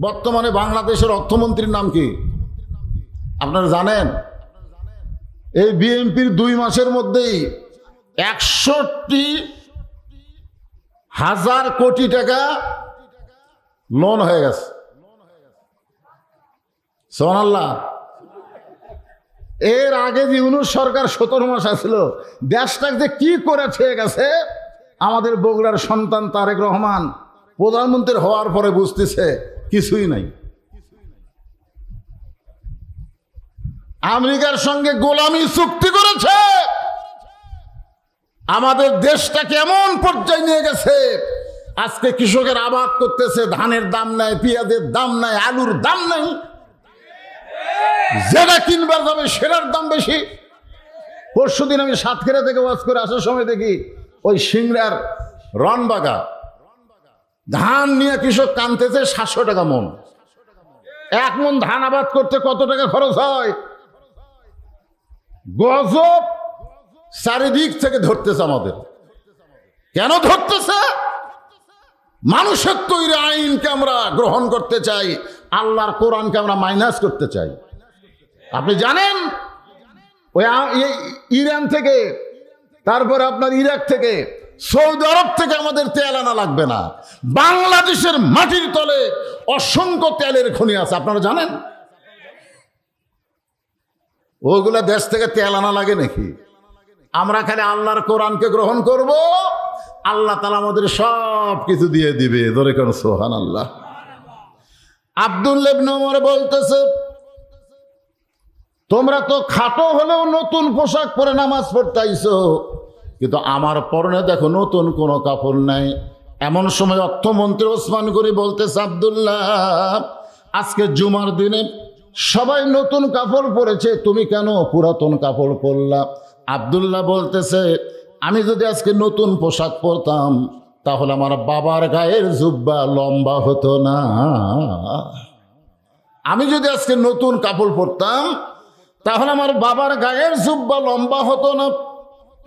বর্তমানে বাংলাদেশের অর্থমন্ত্রীর নাম কি আপনারা জানেন? এই বিএনপির 2 মাসের মধ্যেই 61,000 কোটি টাকা লোন হয়ে গেছে। সুবহানাল্লাহ। এর আগে যে ইউনূস সরকার 17 মাস আছিল, দেশটাকে যে কি করে ছেয়ে গেছে, আমাদের বগুড়ার সন্তান তারেক রহমান প্রধানমন্ত্রী হওয়ার পরে বুঝতেছে কিছুই নাই। আমেরিকার সঙ্গে গোলামি চুক্তি করেছে, আমাদের দেশটা কেমন পর্যায়ে নিয়ে গেছে। আজকে কৃষকের আবাদ করতেছে, ধানের দাম নাই, পেঁয়াজের দাম নাই, আলুর দাম নাই, যেটা কিনবার যাবে সেটার দাম বেশি। পরশুদিন আমি সাতক্ষীরা থেকে ওয়াজ করে আসার সময় দেখি ওই সিংড়ার রনবাগা ধান নিয়ে কৃষক কানতেছে 700 টাকা মন। 1 মন ধান আবাদ করতে কত টাকা খরচ হয়? গজব চারিদিক থেকে ধরতেছে আমাদের। কেন ধরতেছে? মানুষের তৈরি আইনকে আমরা গ্রহণ করতে চাই, আল্লাহর কোরআনকে আমরা মাইনাস করতে চাই। আপনি জানেন ওই ইরান থেকে, তারপরে আপনার ইরাক থেকে, সৌদি আরব থেকে আমাদের তেল আনা লাগবে না। বাংলাদেশের মাটির তলে অসংখ্য তেলের খনি আছে, আপনারা জানেন? ওগুলা দেশ থেকে তেল আনা লাগে নাকি? আমরা খালি আল্লাহর কোরআনকে গ্রহণ করব, আল্লাহ তাআলা আমাদের সব কিছু দিয়ে দিবে। ধরে কেন সুবহানাল্লাহ। আব্দুল্লাহ ইবনে ওমর বলতেছে, তোমরা তো খাটো হলেও নতুন পোশাক পরে নামাজ পড়তে আইছো, কিন্তু আমার পরনে দেখো নতুন কোনো কাপড় নাই। এমন সময় অর্থমন্ত্রী ওসমান গনি বলতেছে, আব্দুল্লাহ আজকে জুমার দিনে সবাই নতুন কাপড় পরেছে, তুমি কেন পুরাতন কাপড় পরলা? আব্দুল্লাহ বলতেছে, আমি যদি আজকে নতুন পোশাক পরতাম তাহলে আমার বাবার গায়ের জুব্বা লম্বা হতো না। আমি যদি আজকে নতুন কাপড় পরতাম তাহলে আমার বাবার গায়ের জুব্বা লম্বা হতো না।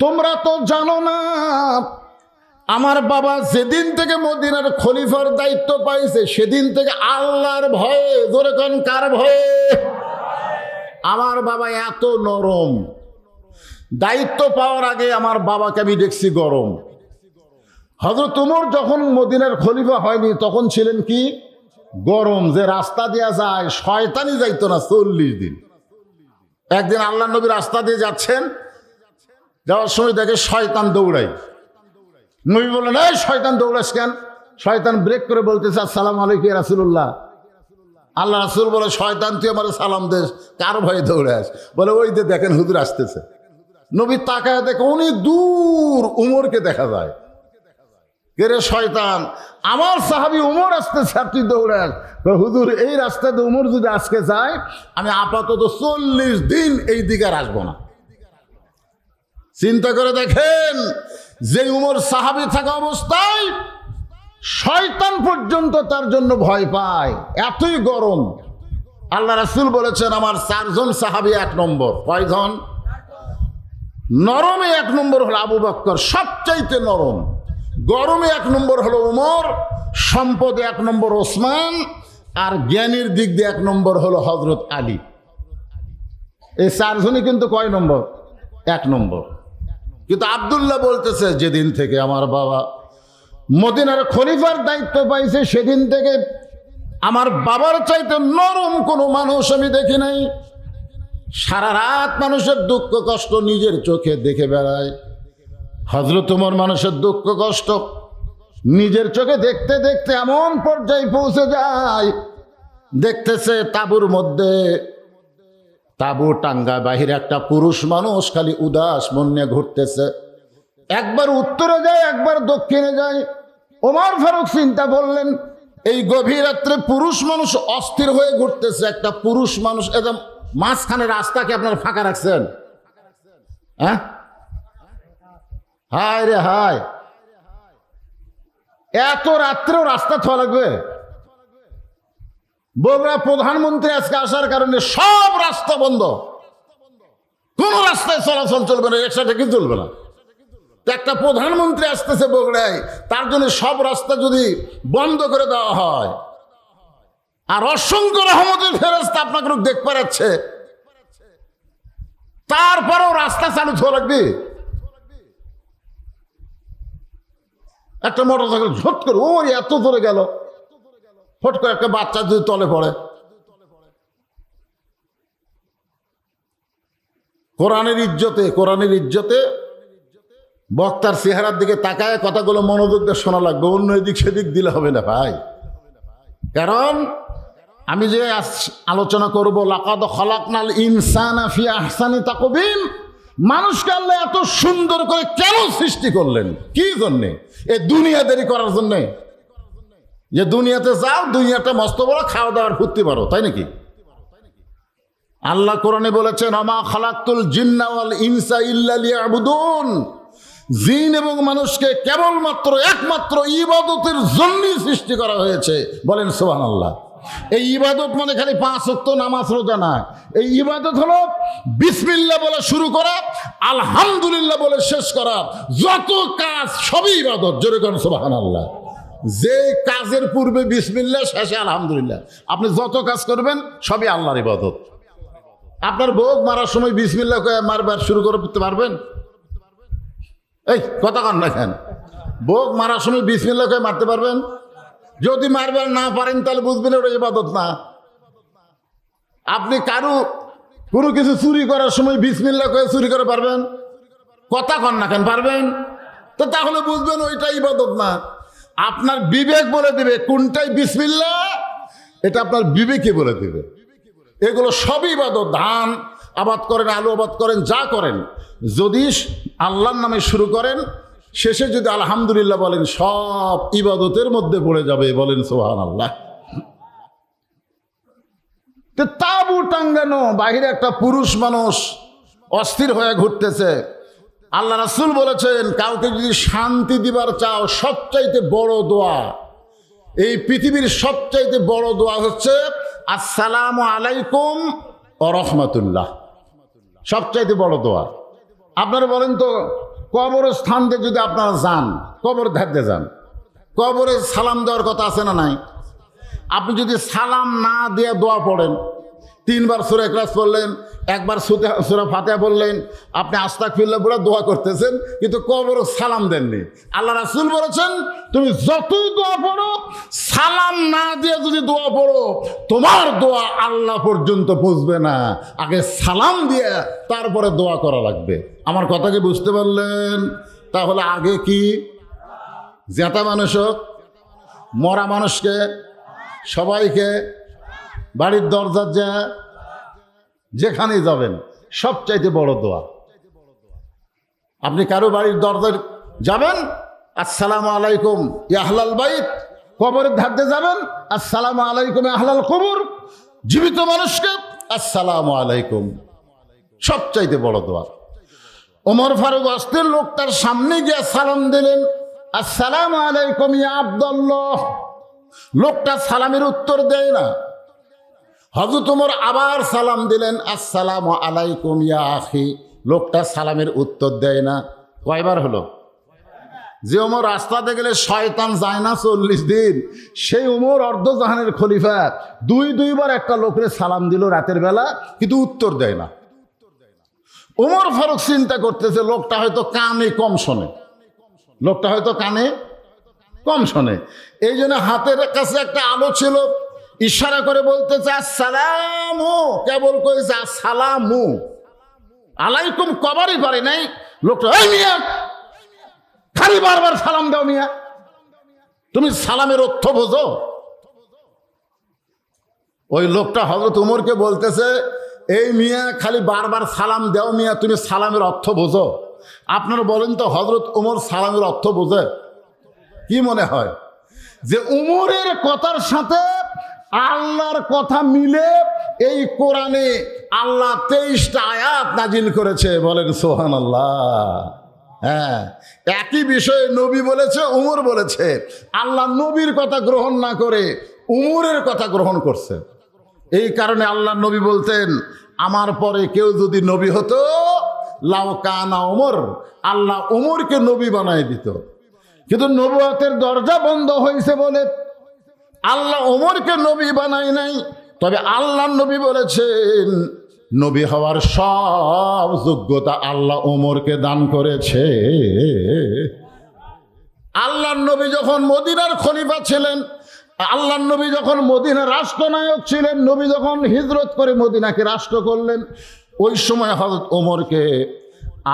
তোমরা তো জানো না, আমার বাবা যেদিন থেকে মদিনার খলিফার দায়িত্ব পাইছে সেদিন থেকে আল্লাহর ভয়ে, ধরে কোন কার ভয়ে? আমার বাবা এত নরম, দায়িত্ব পাওয়ার আগে আমার বাবাকে আমি দেখছি গরম। হযরত ওমর যখন মদিনার খলিফা হয়নি তখন ছিলেন কি গরম, যে রাস্তা দেয়া যায় শয়তানি যাইতো না 40 দিন। একদিন আল্লাহ নবী রাস্তা দিয়ে যাচ্ছেন, যাওয়ার সময় দেখে শয়তান দৌড়ায়। নবী বললেন, এই শয়তান দৌড়াস কেন? শয়তান ব্রেক করে বলতেছে, আসসালামু আলাইকুম ইয়া রাসূলুল্লাহ। আল্লাহ রাসূল বলে, শয়তান তুই আমার সালাম দেস, কার ভয়ে দৌড়াস? বলে, ওই যে দেখেন হুজুর আসতেছে। নবী তাকায় দেখে অনেক দূর উমরকে দেখা যায়। কে রে শয়তান? আমার সাহাবী উমর আসতেছে, আপনি দৌড়াস? হুজুর এই রাস্তাতে উমর যদি আজকে যায় আমি আপাতত 40 দিন এই দিকে আর আসবো না। চিন্তা করে দেখেন, যে উমর সাহাবী থাকা অবস্থায় শয়তান পর্যন্ত তার জন্য ভয় পায়, এতই গরম। আল্লাহ রাসূল বলেছেন, আমার 4 জন সাহাবী 1 নম্বর। কয়জন? নরমে 1 নম্বর হলো আবু বকর, সবচাইতে নরম। গরমে 1 নম্বর হলো উমর, সম্পদে 1 নম্বর ওসমান, আর জ্ঞানের দিক দিয়ে 1 নম্বর হলো হযরত আলী। এই 4 জনই কিন্তু কয় নম্বর? 1 নম্বর। কিন্তু আব্দুল্লাহ বলতেছে, যেদিন থেকে আমার বাবা মদিনার খলিফার দায়িত্ব পাইছে সেদিন থেকে আমার বাবার চাইতে নরম কোনো মানুষ আমি দেখি নাই। সারা রাত মানুষের দুঃখ কষ্ট নিজের চোখে দেখে বেড়ায়। হযরত ওমর মানুষের দুঃখ কষ্ট নিজের চোখে দেখতে দেখতে এমন পর্যায়ে পৌঁছে যায়, দেখতেছে তাঁবুর মধ্যে, তাঁবু টাঙ্গা বাহিরে একটা পুরুষ মানুষ খালি উদাস মন নিয়ে ঘুরতেছে। একবার উত্তরে যায়, একবার দক্ষিণে যায়। ওমর ফারুক চিন্তা করলেন, এই গভীর রাত্রে পুরুষ মানুষ অস্থির হয়ে ঘুরতেছে, একটা পুরুষ মানুষ একদম মাঝখানে রাস্তাকে আপনার ফাঁকা রাখছেন? হ্যাঁ, হায় রে হায়, এত রাত্রেও রাস্তা থাকা লাগবে? বগুড়া প্রধানমন্ত্রী আজকে আসার কারণে সব রাস্তা বন্ধ, কোন রাস্তায় চলাচল চলবে না, রিক্সাটা কি চলবে না। একটা প্রধানমন্ত্রী আসতেছে বগুড়ায়, তার জন্য সব রাস্তা যদি বন্ধ করে দেওয়া হয়, আর অসংখ্য রহমতের ফেরেশতা আপনাকে দেখতে পাচ্ছে, তারপরেও রাস্তা চালু হওয়া লাগবে। একটা মোটর সাইকেল ঝট করে ওই এত দূরে গেল, ফট করে একটা বাচ্চা যদি তলে পড়ে। কোরআনের ইজ্জতে বক্তার চেহারার দিকে তাকায় কথাগুলো মনোযোগ দিয়ে শোনা লাগবে, অন্য এদিক সেদিক দিলে হবে না ভাই। কারণ আমি যে আলোচনা করব লাকাদ খালাকনাল ইনসানা ফি আহসানি তাকবীম, মানুষকে আল্লাহ এত সুন্দর করে কেন সৃষ্টি করলেন, কি জন্যে? এই দুনিয়াদারি করার জন্যে, যে দুনিয়াতে যাও, দুনিয়াটা মস্ত বড়, খাওয়া দাওয়ার ফুর্তি পারো, তাই নাকি? আল্লাহ কোরআনে বলেছেন ওমা খালাকতুল জিন্না ওয়াল ইনসা ইল্লা লিয়াবুদুন, জিন এবং মানুষকে কেবলমাত্র একমাত্র ইবাদতের জন্যই সৃষ্টি করা হয়েছে। বলেন সুবহানাল্লাহ। এই ইবাদত মানে খালি 5 ওয়াক্ত নামাজ রোজা না, এই ইবাদত হলো বিসমিল্লাহ বলে শুরু করা, আলহামদুলিল্লাহ বলে শেষ করা। যত কাজ সবই ইবাদত। জোরে করেন সুবহানাল্লাহ। যে কাজের পূর্বে বিসমিল্লাহ, শেষে আলহামদুলিল্লাহ, আপনি যত কাজ করবেন সবই আল্লাহর ইবাদত। আপনার বউ মারার সময় বিসমিল্লাহ কয়ে মারবার শুরু করতে পারবেন? এই কথা কন না কেন? বউ মারার সময় বিসমিল্লাহ কয়ে মারতে পারবেন? যদি মারবার না পারেন তাহলে বুঝবেন ওটা ইবাদত না। আপনি কোনো কিছু চুরি করার সময় বিসমিল্লাহ কয়ে চুরি করে পারবেন? কথা কন না কেন? পারবেন? তো তাহলে বুঝবেন ওইটা ইবাদত না। আপনার বিবেক বলে দিবে কোনটাই বিসমিল্লাহ, এটা আপনার বিবেকে বলে দিবে। এগুলো সবই ইবাদত। ধান আবাদ করেন, আলু আবাদ করেন, যা করেন, যদি আল্লাহর নামে শুরু করেন, শেষে যদি আলহামদুলিল্লাহ বলেন, সব ইবাদতের মধ্যে পড়ে যাবে। বলেন সুবহানাল্লাহ। তাবু টাঙ্গানো, বাহিরে একটা পুরুষ মানুষ অস্থির হয়ে ঘুরতেছে। আল্লাহ রাসূল বলেছেন, কাউকে যদি শান্তি দিবার চাও, সবচাইতে বড় দোয়া, এই পৃথিবীর সবচাইতে বড় দোয়া হচ্ছে আসসালামু আলাইকুম ওয়া রাহমাতুল্লাহ। সবচাইতে বড় দোয়া। আপনারা বলেন তো, কবরস্থানে যদি আপনারা যান, কবর ধারতে যান, কবরে সালাম দেওয়ার কথা আছে না নাই? আপনি যদি সালাম না দিয়ে দোয়া পড়েন, 3 বার সূরা ইখলাস পড়লেন, 1 বার সূরা ফাতিহা পড়লেন, আপনি আস্তাগফিরুল্লাহ বলে দোয়া করতেছেন, কিন্তু কবর সালাম দেননি। আল্লাহ রাসূল বলেছেন, তুমি যতই দোয়া পড়ো, সালাম না দিয়ে যদি দোয়া পড়ো, তোমার দোয়া আল্লাহ পর্যন্ত পৌঁছবে না। আগে সালাম দিয়ে তারপরে দোয়া করা লাগবে। আমার কথা কি বুঝতে পারলেন? তাহলে আগে কি জেতা মানুষ হোক, মরা মানুষকে, সবাইকে, বাড়ির দরজার যেখানেই যাবেন, সবচাইতে বড় দোয়া। আপনি কারো বাড়ির দরজায় যাবেন, আসসালামু আলাইকুম ইয়া আহলাল বাইত। কবরের ধারতে যাবেন, আসসালামু আলাইকুম ইয়া আহলাল কবর। জীবিত মানুষকে আসসালামু আলাইকুম, সবচাইতে বড় দোয়া। ওমর ফারুক অস্থির লোকটার সামনে গিয়ে সালাম দিলেন, আসসালামু আলাইকুম ইয়া আব্দুল্লাহ। লোকটা সালামের উত্তর দেয় না। হযরত ওমর আবার সালাম দিলেন, আসসালামু আলাইকুম ইয়া আখি। লোকটা সালামের উত্তর দেয় না। কয়বার হলো? যে ওমর রাস্তাতে গেলে শয়তান যায় না 40 দিন, সেই ওমর অর্ধজাহানের খলিফা 2বার একটা লোকের সালাম দিল রাতের বেলা, কিন্তু উত্তর দেয় না। ওমর ফারুক চিন্তা করতেছে, লোকটা হয়তো কানে কম শোনে, লোকটা হয়তো কানে কম শোনে। এই জন্য হাতের কাছে একটা আলো ছিল, ইশারা করে বলতেছে আসসালামু, কেবল কইছে আসসালামু আলাইকুম, কবারই পারে নাই। লোকটা, এই মিয়া, খালি বারবার সালাম দাও মিয়া, তুমি সালামের অর্থ বোঝো? ওই লোকটা হযরত ওমরকে বলতেছে, এই মিয়া খালি বারবার সালাম দাও মিয়া, তুমি সালামের অর্থ বোঝো? আপনারা বলেন তো, হযরত ওমর সালামের অর্থ বোঝে? কি মনে হয় যে ওমরের কথার সাথে আল্লাহর কথা মিলে এই কোরআনে আল্লাহ 23টা আয়াত নাজিল করেছে? বলেন সুবহানাল্লাহ। হ্যাঁ, একই বিষয়ে নবী বলেছে, ওমর বলেছে। আল্লাহ নবীর কথা গ্রহণ না করে ওমরের কথা গ্রহণ করছে। এই কারণে আল্লাহ নবী বলতেন, আমার পরে কেউ যদি নবী হতো, লাউ কানা ওমর, আল্লাহ ওমরকে নবী বানায় দিত। কিন্তু নবুয়তের দরজা বন্ধ হয়েছে বলে আল্লাহ ওমরকে নবী বানায় নাই, তবে আল্লাহ নবী বলেছেন নবী হওয়ার সব যোগ্যতা আল্লাহ ওমরকে দান করেছে। আল্লাহ নবী যখন মদিনার খলিফা ছিলেন, আল্লাহ নবী যখন মদিনার রাষ্ট্রনায়ক ছিলেন, নবী যখন হিজরত করে মদিনাকে রাষ্ট্র করলেন, ওই সময় হযরত ওমরকে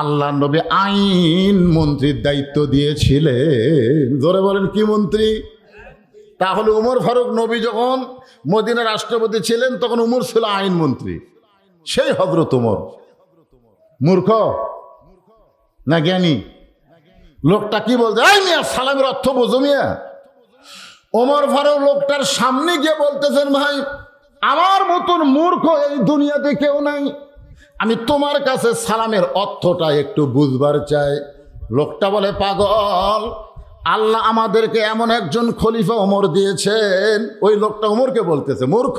আল্লাহ নবী আইন মন্ত্রীর দায়িত্ব দিয়েছিলেন। জোরে বলেন কি মন্ত্রী? তাহলে উমর ফারুক নবী যখন মদিনার রাষ্ট্রপতি ছিলেন তখন উমর ছিল আইন মন্ত্রী। সেই হযরত ওমর মূর্খ না জ্ঞানী? লোকটা কি বলছে, এই মিয়া সালামের অর্থ বোঝো মিয়া। ওমর ফারুক লোকটার সামনে গিয়ে বলতেছেন, ভাই আমার মতন মূর্খ এই দুনিয়াতে কেউ নাই, আমি তোমার কাছে সালামের অর্থটা একটু বুঝবার চাই। লোকটা বলে, পাগল, আল্লাহ আমাদেরকে এমন একজন খলিফা ওমর দিয়েছেন। ওই লোকটা ওমরকে বলতেছে মূর্খ।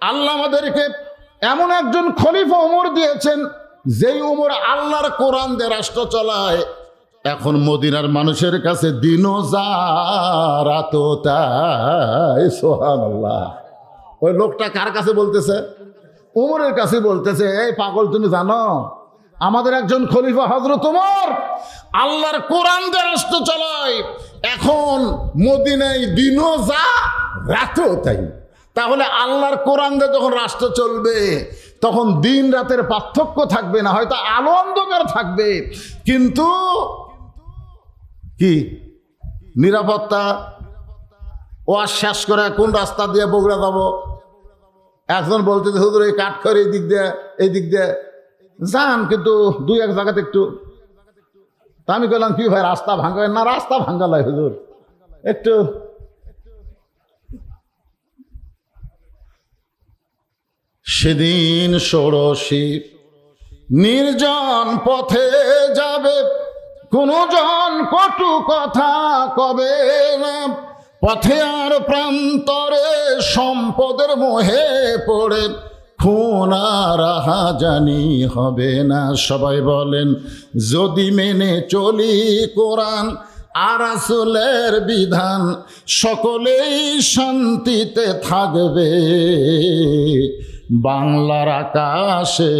আল্লাহ আমাদেরকে এমন একজন খলিফা ওমর দিয়েছেন, যেই ওমর আল্লাহর কোরআন দিয়ে রাষ্ট্র চালায়। এখন মদিনার মানুষের কাছে দিনও যা রাতও তাই। সুবহানাল্লাহ। ওই লোকটা কার কাছে বলতেছে? ওমরের কাছে বলতেছে, এই পাগল, তুমি জানো আমাদের একজন খলিফা হযরত ওমর আল্লাহর কোরআন দিয়ে রাষ্ট্র চালায়। এখন মদিনায় দিনও যা রাতও তাই। তাহলে আল্লাহর কোরআন দিয়ে যখন রাষ্ট্র চলবে তখন দিন রাতের পার্থক্য থাকবে না, হয়তো আলো অন্ধকার থাকবে, কিন্তু কি নিরাপত্তা। ওয়াজ শেষ করে কোন রাস্তা দিয়ে বগুড়া যাব, একজন বলতেছে হুজুর এই কাঠখড় এই দিক দিয়ে যান, কিন্তু দুই এক জায়গাতে একটু। তা আমি বললাম, কি ভাই রাস্তা ভাঙা? না, রাস্তা ভাঙ্গা লাই হুজুর, একটু। সেদিন ষোড়শী নির্জন পথে যাবে, কোনো জন কটু কথা কবে না। পথে আর প্রান্তরে সম্পদের মোহে পড়ে খুন আর হাজানি হবে না। সবাই বলেন, যদি মেনে চলি কোরআন আর রাসূলের বিধান, সকলেই শান্তিতে থাকবে। বাংলার আকাশে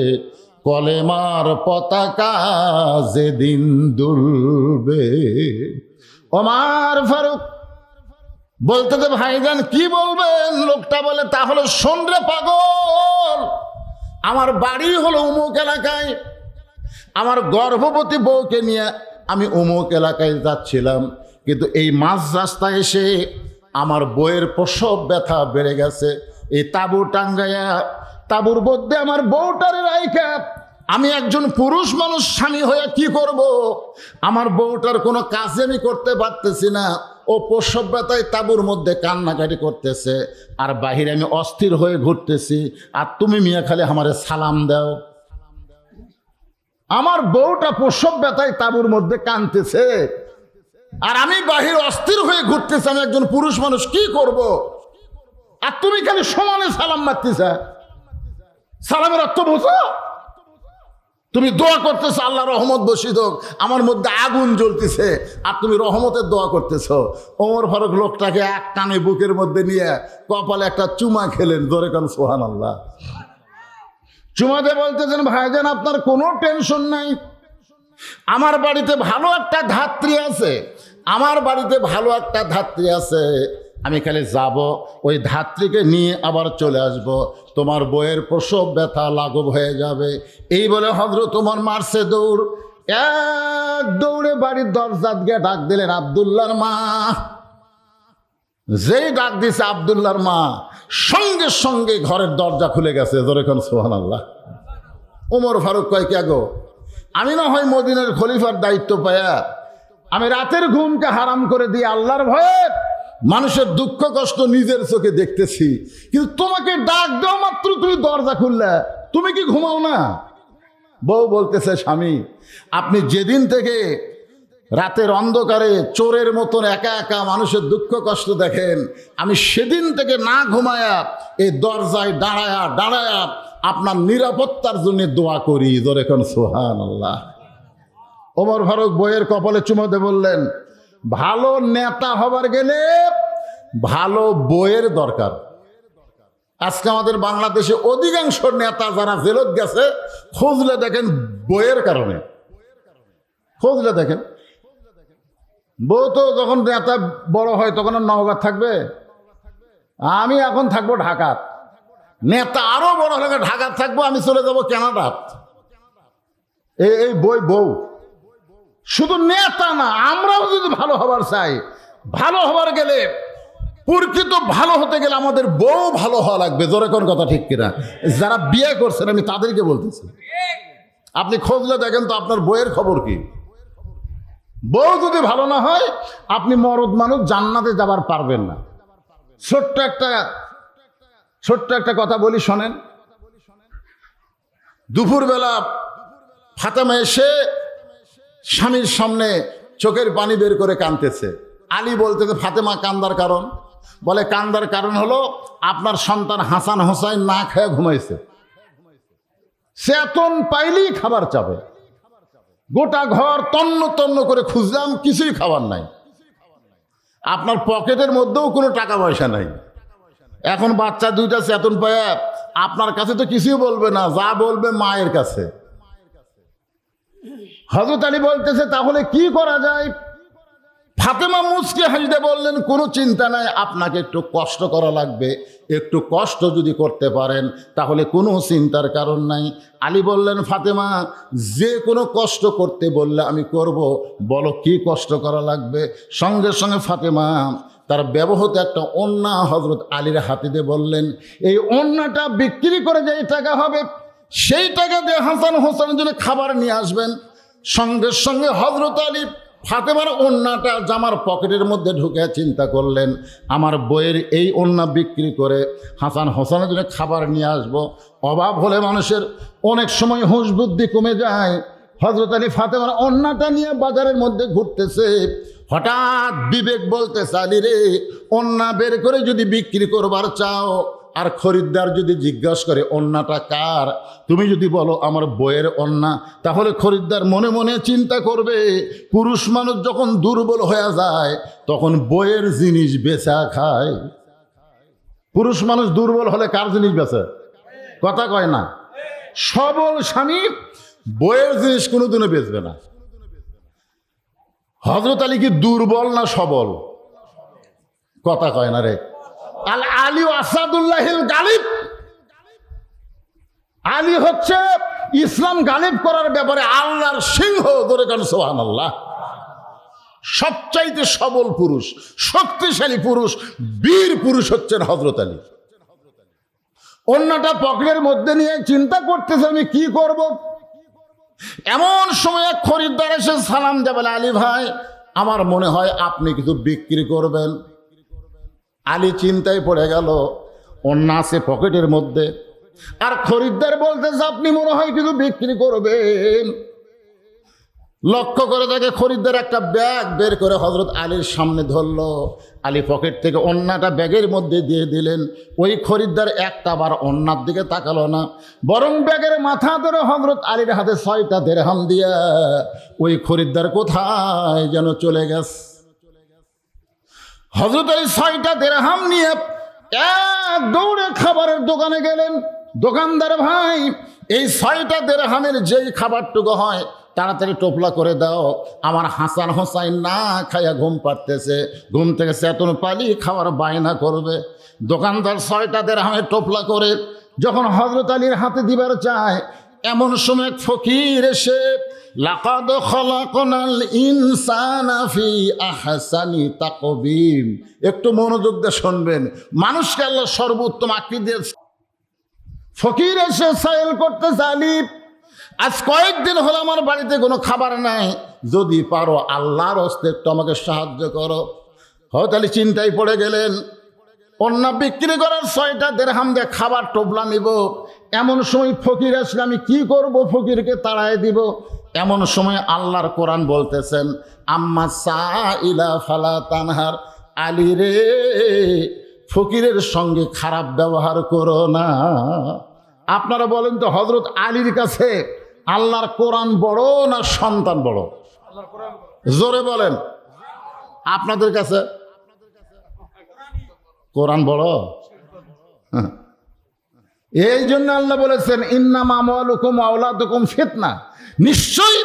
কলেমার পতাকা যেদিন দুলবে। ওমর ফারুক বলতেছে, ভাইজান কি বলবেন? লোকটা বলে, তাহলে শোন রে পাগল, আমার বাড়ি হলো অমুক এলাকায়, আমার গর্ভবতী বউকে নিয়ে আমি অমুক এলাকায় যাচ্ছিলাম, কিন্তু এই মাঝ রাস্তায় এসে আমার বউয়ের প্রসব ব্যথা বেড়ে গেছে। এই তাঁবু টাঙ্গাইয়া তাঁবুর মধ্যে আমার বউটারে রাইখা আমি একজন পুরুষ মানুষ স্বামী হয়ে কি করব? আমার বউটার কোনো কাজে আমি করতে পারতেছি না। ও প্রসব ব্যথায় তাঁবুর মধ্যে কান্নাকাটি করতেছে, আর বাহিরে আমি অস্থির হয়ে ঘুরতেছি, আর তুমি মিয়া খালি আমারে সালাম দাও। আমার বউটা প্রসব ব্যথায় তাঁবুর মধ্যে কাঁদতেছে, আর আমি বাহিরে অস্থির হয়ে ঘুরতেছি, আমি একজন পুরুষ মানুষ কি করব? আর তুমি খালি সমানে সালাম মারতেছ। সালামের অর্থ বোঝো? তুমি দোয়া করতেছো আল্লাহ রহমত বসিত হোক, আমার মধ্যে আগুন জ্বলতেছে, আর তুমি রহমতের দোয়া করতেছ। ওমর ফারুক লোকটাকে এক টানে বুকের মধ্যে নিয়ে কপালে একটা চুমা খেলেন। ধরে কারণ সুবহানাল্লাহ। চুমাতে বলতেছেন, ভাইজান আপনার কোনো টেনশন নাই, আমার বাড়িতে ভালো একটা ধাত্রী আছে, আমার বাড়িতে ভালো একটা ধাত্রী আছে, আমি খালি যাব, ওই ধাত্রীকে নিয়ে আবার চলে আসব, তোমার বইয়ের প্রসব ব্যথা লাঘব হয়ে যাবে। এই বলে হযরত ওমর মারছে দৌড়। এক দৌড়ে বাড়ির দরজাত গিয়ে ডাক দিলেন আব্দুল্লাহর মা। যেই ডাক দিছে আব্দুল্লাহর মা, সঙ্গে সঙ্গে ঘরের দরজা খুলে গেছে। ধরে কোন সুবহানাল্লাহ। ওমর ফারুক কয়, কে গো, আমি না হয় মদিনার খলিফার দায়িত্ব পায়া আমি রাতের ঘুমকে হারাম করে দিয়ে আল্লাহর ভয়ে মানুষের দুঃখ কষ্ট নিজের চোখে দেখতেছি, কিন্তু তোমাকে ডাক দেওয়া মাত্র তুমি দরজা খুললে, তুমি কি ঘুমাও না? বউ বলতেছে, স্বামী আপনি যেদিন থেকে রাতের অন্ধকারে চোরের মতন একা একা মানুষের দুঃখ কষ্ট দেখেন, আমি সেদিন থেকে না ঘুমায়া এই দরজায় দাঁড়ায়া দাঁড়ায়া আপনার নিরাপত্তার জন্য দোয়া করি। ধরে এখন সুবহানাল্লাহ। ওমর ফারুক বইয়ের কপালে চুমাতে বললেন, ভালো নেতা হবার গেলে ভালো বইয়ের দরকার। আজকে আমাদের বাংলাদেশে অধিকাংশ নেতা যারা জেলত গেছে, খুঁজলে দেখেন বইয়ের কারণে। খুঁজলে দেখেন বউ তো যখন নেতা বড় হয় তখন আর নওগাঁ থাকবে, আমি এখন থাকবো ঢাকাত, নেতা আরো বড় হলে ঢাকাত থাকবো, আমি চলে যাবো কানাডাত। এই বই বউ শুধু নেতা না, আমরাও যদি ভালো হবার চাই, ভালো হবার গেলে প্রকৃত ভালো হতে গেলে আমাদের বউ ভালো হওয়া লাগবে। জোরে কোন কথা ঠিক কিনা? যারা বিয়ে করছেন আমি তাদেরকে বলতেছি, আপনি খোঁজলে দেখেন তো আপনার বইয়ের খবর কি। বউ যদি ভালো না হয় আপনি মরদ মানুষ জান্নাতে যাবার পারবেন না। ছোট্ট একটা কথা বলি শোনেন। দুপুরবেলা ফাতেমা এসে স্বামীর সামনে চোখের পানি বের করে কাঁদতেছে। আলী বলতেছে, ফাতেমা কান্দার কারণ? বলে, কান্দার কারণ হলো আপনার সন্তান হাসান হোসাইন না খেয়ে ঘুমাইছে, চেতন পাইলেই খাবার চাবে। গোটা ঘর তন্ন তন্ন করে খুঁজলাম, কিছুই খাবার নাই। আপনার পকেটের মধ্যেও কোনো টাকা পয়সা নাই। এখন বাচ্চা দুইটা চেতন পায় আপনার কাছে তো কিছুই বলবে না, যা বলবে মায়ের কাছে। হযরত আলী বলতেছে, তাহলে কি করা যায়? ফাতেমা মুচকি হাসিতে বললেন, কোনো চিন্তা নাই, আপনাকে একটু কষ্ট করা লাগবে, একটু কষ্ট যদি করতে পারেন তাহলে কোনো চিন্তার কারণ নাই। আলী বললেন, ফাতেমা যে কোনো কষ্ট করতে বললে আমি করব, বলো কি কষ্ট করা লাগবে। সঙ্গে সঙ্গে ফাতেমা তার ব্যবহৃত একটা ওড়না হযরত আলীর হাতে দিয়ে বললেন, এই ওড়নাটা বিক্রি করে যে টাকা হবে সেই টাকা দিয়ে হাসান হোসেনের জন্য খাবার নিয়ে আসবেন। সঙ্গে সঙ্গে হযরত আলী ফাতেমার ওড়নাটা জামার পকেটের মধ্যে ঢুকে চিন্তা করলেন, আমার বইয়ের এই ওড়না বিক্রি করে হাসান হোসেনের জন্য খাবার নিয়ে আসব। অভাব হলে মানুষের অনেক সময় হুঁশ বুদ্ধি কমে যায়। হযরত আলী ফাতেমার ওড়নাটা নিয়ে বাজারের মধ্যে ঘুরতেছে, হঠাৎ বিবেক বলতেছে, আলী রে, ওড়না বের করে যদি বিক্রি করবার চাও আর খরিদ্দার যদি জিজ্ঞাসা করে ওড়নাটা কার, তুমি যদি বলো আমার বইয়ের ওড়না, তাহলে খরিদ্দার মনে মনে চিন্তা করবে পুরুষ মানুষ যখন দুর্বল হয়ে যায় তখন বইয়ের জিনিস বেচা খায়। পুরুষ মানুষ দুর্বল হলে কার জিনিস বেচে? কথা কয় না। সবল স্বামী বইয়ের জিনিস কোনোদিনও বেচবে না। হযরত আলী কি দুর্বল না সবল? কথা কয় না রে। আল আলী আসাদুল্লাহিল গালিব, আলী হচ্ছে ইসলাম গালিব করার ব্যাপারে আল্লাহর সিংহ। ধরে কান সুবহানাল্লাহ। সবচাইতে সবল পুরুষ, শক্তিশালী পুরুষ, বীর পুরুষ হচ্ছেন হযরত আলী। অন্যটা পকেটের মধ্যে নিয়ে চিন্তা করতেছে আমি কি করব। এমন সময় এক খরিদ্দার এসে সালাম দেয়, বলে, আলী ভাই, আমার মনে হয় আপনি কিছু বিক্রি করবেন। আলী চিন্তায় পড়ে গেল, অন্য আছে পকেটের মধ্যে, আর খরিদ্দার বলতেছে আপনি মনে হয় কিছু বিক্রি করবেন। লক্ষ্য করে দেখে খরিদ্দার একটা ব্যাগ বের করে হযরত আলীর সামনে ধরলো। আলী পকেট থেকে অন্যটা ব্যাগের মধ্যে দিয়ে দিলেন। ওই খরিদ্দার একটা বার অন্যার দিকে তাকালো না, বরং ব্যাগের মাথা ধরে হযরত আলীর হাতে 6টা দিরহাম দিয়া ওই খরিদ্দার কোথায় যেন চলে গেছে। হযরত আলী 6টা দিরহাম নিয়ে এক দৌড়ে খাবারের দোকানে গেলেন। দোকানদার ভাই, এই 6টা দিরহামের যেই খাবারটুকু হয় তাড়াতাড়ি টোপলা করে দাও, আমার হাসান হোসাইন না খাইয়া ঘুম পাড়তেছে, ঘুম থেকে চেতন পালি খাওয়ার বায়না করবে। দোকানদার 6টা দিরহামের টোপলা করে যখন হযরত আলীর হাতে দিবার চায়, এমন সময় ফকির এসে, লাকাদ খলাকনাল ইনসানা ফি আহসানি তাকবীম, একটু মনোযোগ দিয়ে শুনবেন, মানুষকে আল্লাহ সর্বোত্তম আকৃতি দিয়েছে। ফকির এসে সাইল করতে, আলী, আজ কয়েকদিন হলো আমার বাড়িতে কোনো খাবার নাই, যদি পারো আল্লাহর হস্তে একটু আমাকে সাহায্য করো। হযরত আলী চিন্তায় পড়ে গেলেন, অন্য বিক্রি করার 6টা দিরহাম দিয়ে খাবার টোপলা নিব। এমন সময় ফকির আসলে আমি কি করব, ফকিরকে তাড়ায় দিব। এমন সময় আল্লাহর কোরআন বলতেছেন, আম্মা সাইলা ফালা তানহার, আলী রে, ফকিরের সঙ্গে খারাপ ব্যবহার করো না। আপনারা বলেন তো, হযরত আলীর কাছে আল্লাহর কোরআন বড় না সন্তান বড়? জোরে বলেন। আপনাদের কাছে কোরআন বড়? এই জন্য আল্লাহ বলেছেন ইন্নামা আমওয়ালুকুম ওয়া আওলাদুকুম ফিতনা, নিশ্চয়ই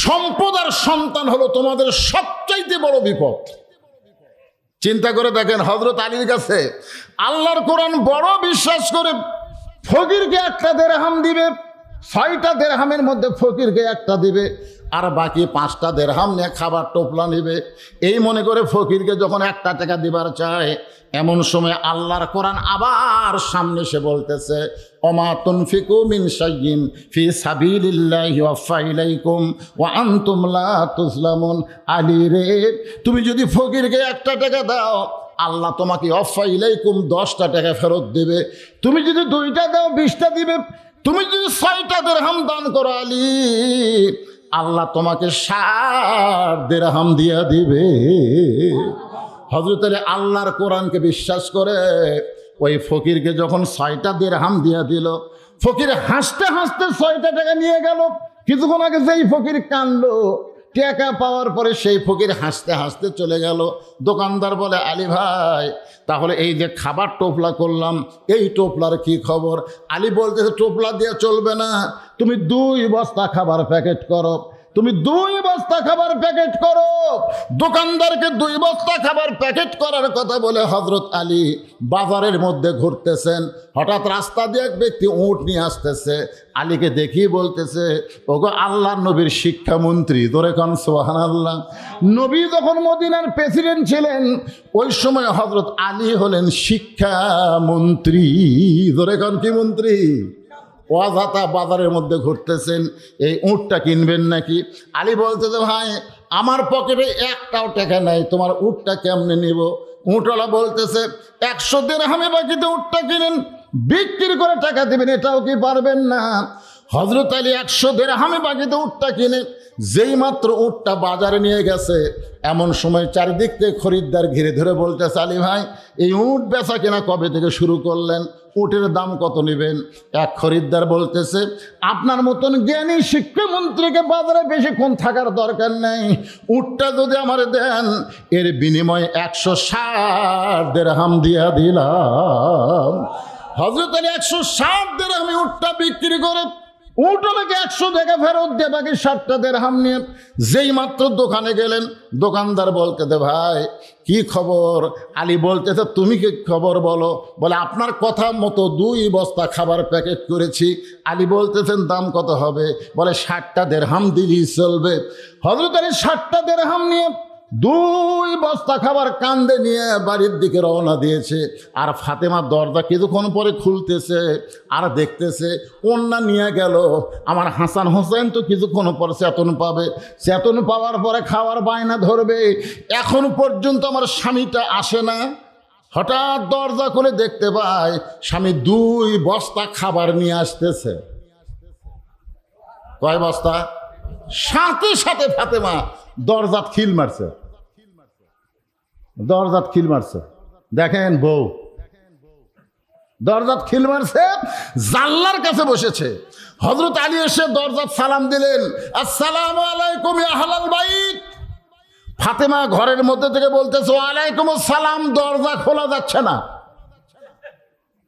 সম্পদ আর সন্তান হলো তোমাদের সবচাইতে বড় বিপদ। চিন্তা করে দেখেন, হযরত আলীর কাছে আল্লাহর কোরআন বড় বিশ্বাস করে ফকিরকে একটা দেরহাম দিবে, 6টা দেরহামের মধ্যে ফকিরকে একটা দিবে, আর বাকি 5টা দেরহাম নিয়ে খাবার টোপলা নিবে। এই মনে করে ফকিরকে যখন 1 টাকা দিবার চায়, এমন সময় আল্লাহর কোরআন আবার সামনে এসে বলতেছে ওমা তুনফিকু মিন শাইইন ফি সাবিলিল্লাহি ওয়াফা ইলাইকুম ওয়া আনতুম লা তুজলামুন। আলী রে, তুমি যদি ফকিরকে 1 টাকা দাও, আল্লাহ তোমাকে ওয়াফা ইলাইকুম 10টা টাকা ফেরত দেবে। তুমি যদি 2টা দাও 20টা দিবে। তুমি যদি 6টা দিরহাম দান করো আলী, আল্লাহ তোমাকে 60 দিরহাম দিয়া দিবে। হযরত আলী আল্লাহর কোরআনকে বিশ্বাস করে ওই ফকিরকে যখন 6টা দিরহাম দিয়া দিল, ফকির হাসতে হাসতে 6টা টাকা নিয়ে গেল। কিছুক্ষণ আগে যেই ফকির কানলো, টাকা পাওয়ার পরে সেই ফকির হাসতে হাসতে চলে গেল। দোকানদার বলে আলী ভাই, তাহলে এই যে খাবার টোপলা করলাম, এই টোপলার কি খবর? আলী বলতেছে টোপলা দিয়ে চলবে না, তুমি 2 বস্তা খাবার প্যাকেট করো, তুমি 2 বস্তা খাবার প্যাকেট করো। দোকানদারকে 2 বস্তা খাবার প্যাকেট করার কথা বলে হযরত আলী বাজারের মধ্যে ঘুরতেছেন। হঠাৎ রাস্তা দিয়ে এক ব্যক্তি উট নিয়ে আসতেছে। আলীকে দেখিয়ে বলতেছে ওগো আল্লাহর নবীর শিক্ষামন্ত্রী, ধরে কোন সুবহানাল্লাহ। নবী যখন মদিনার প্রেসিডেন্ট ছিলেন, ওই সময় হযরত আলী হলেন শিক্ষামন্ত্রী, ধরে কোন কি মন্ত্রী? ওয়াজাতা বাজারের মধ্যে ঘুরতেছেন, এই উটটা কিনবেন নাকি? আলী বলতেছে ভাই আমার পকেটে 1টাও টাকা নাই, তোমার উটটা কেমনে নিব? উটওয়ালা বলতেছে 100 দিরহামে বাকিতে উটটা কিনেন, বিক্রি করে টাকা দেবেন, এটাও কি পারবেন না? হযরত আলী 100 দিরহামে বাকিতে উটটা কিনে যেই মাত্র উটটা বাজারে নিয়ে গেছে, এমন সময় চারিদিক থেকে খরিদ্দার ঘিরে ধরে বলতেছে আলী ভাই এই উট বেচা কেনা কবে থেকে শুরু করলেন? উটের দাম কত নেবেন? এক খরিদ্দার বলতেছে আপনার মতন জ্ঞানী শিক্ষামন্ত্রীকে বাজারে বেশিক্ষণ থাকার দরকার নেই, উটটা যদি আমার দেন এর বিনিময়ে 160 দিরহাম দিয়া দিলাম। হযরত আলী 160 দিরহামে উটটা বিক্রি করে উটটাকে 100 টাকা ফেরত দিয়ে বাকি 60টা দিরহাম নিয়ে যেই মাত্র দোকানে গেলেন, দোকানদার বলতেছে ভাই কি খবর? আলী বলতেছে তুমি কি খবর বলো? বলে আপনার কথা মতো 2 বস্তা খাবার প্যাকেট করেছি। আলী বলতেছেন দাম কত হবে? বলে 60টা দিরহাম দিলেই চলবে। হযরত আলী 60টা দিরহাম নিয়ে 2 বস্তা খাবার কান্দে নিয়ে বাড়ির দিকে রওনা দিয়েছে। আর ফাতেমা দরজা কিছুক্ষণ পরে খুলতেছে আর দেখতেছে ওন্না নিয়ে গেল। আমার হাসান হোসেন তো কিছুক্ষণ পর চেতন পাবে, চেতন পাওয়ার পরে খাওয়ার বায়না ধরবে, এখন পর্যন্ত আমার স্বামীটা আসে না। হঠাৎ দরজা খুলে দেখতে পায় স্বামী 2 বস্তা খাবার নিয়ে আসতেছে। কয় বস্তা? সাথে সাথে ফাতেমা দরজাত খিল মারছে, দরজাত খিল মারছে। দেখেন বউ দরজাত খিল মারছে, জানলার কাছে বসেছে। হযরত আলী এসে দরজাত সালাম দিলেন, আসসালামু আলাইকুম ইয়া আহলাল বাইত। ফাতেমা ঘরের মধ্যে থেকে বলতেছে ওয়ালাইকুম আসসালাম, দরজা খোলা যাচ্ছে না।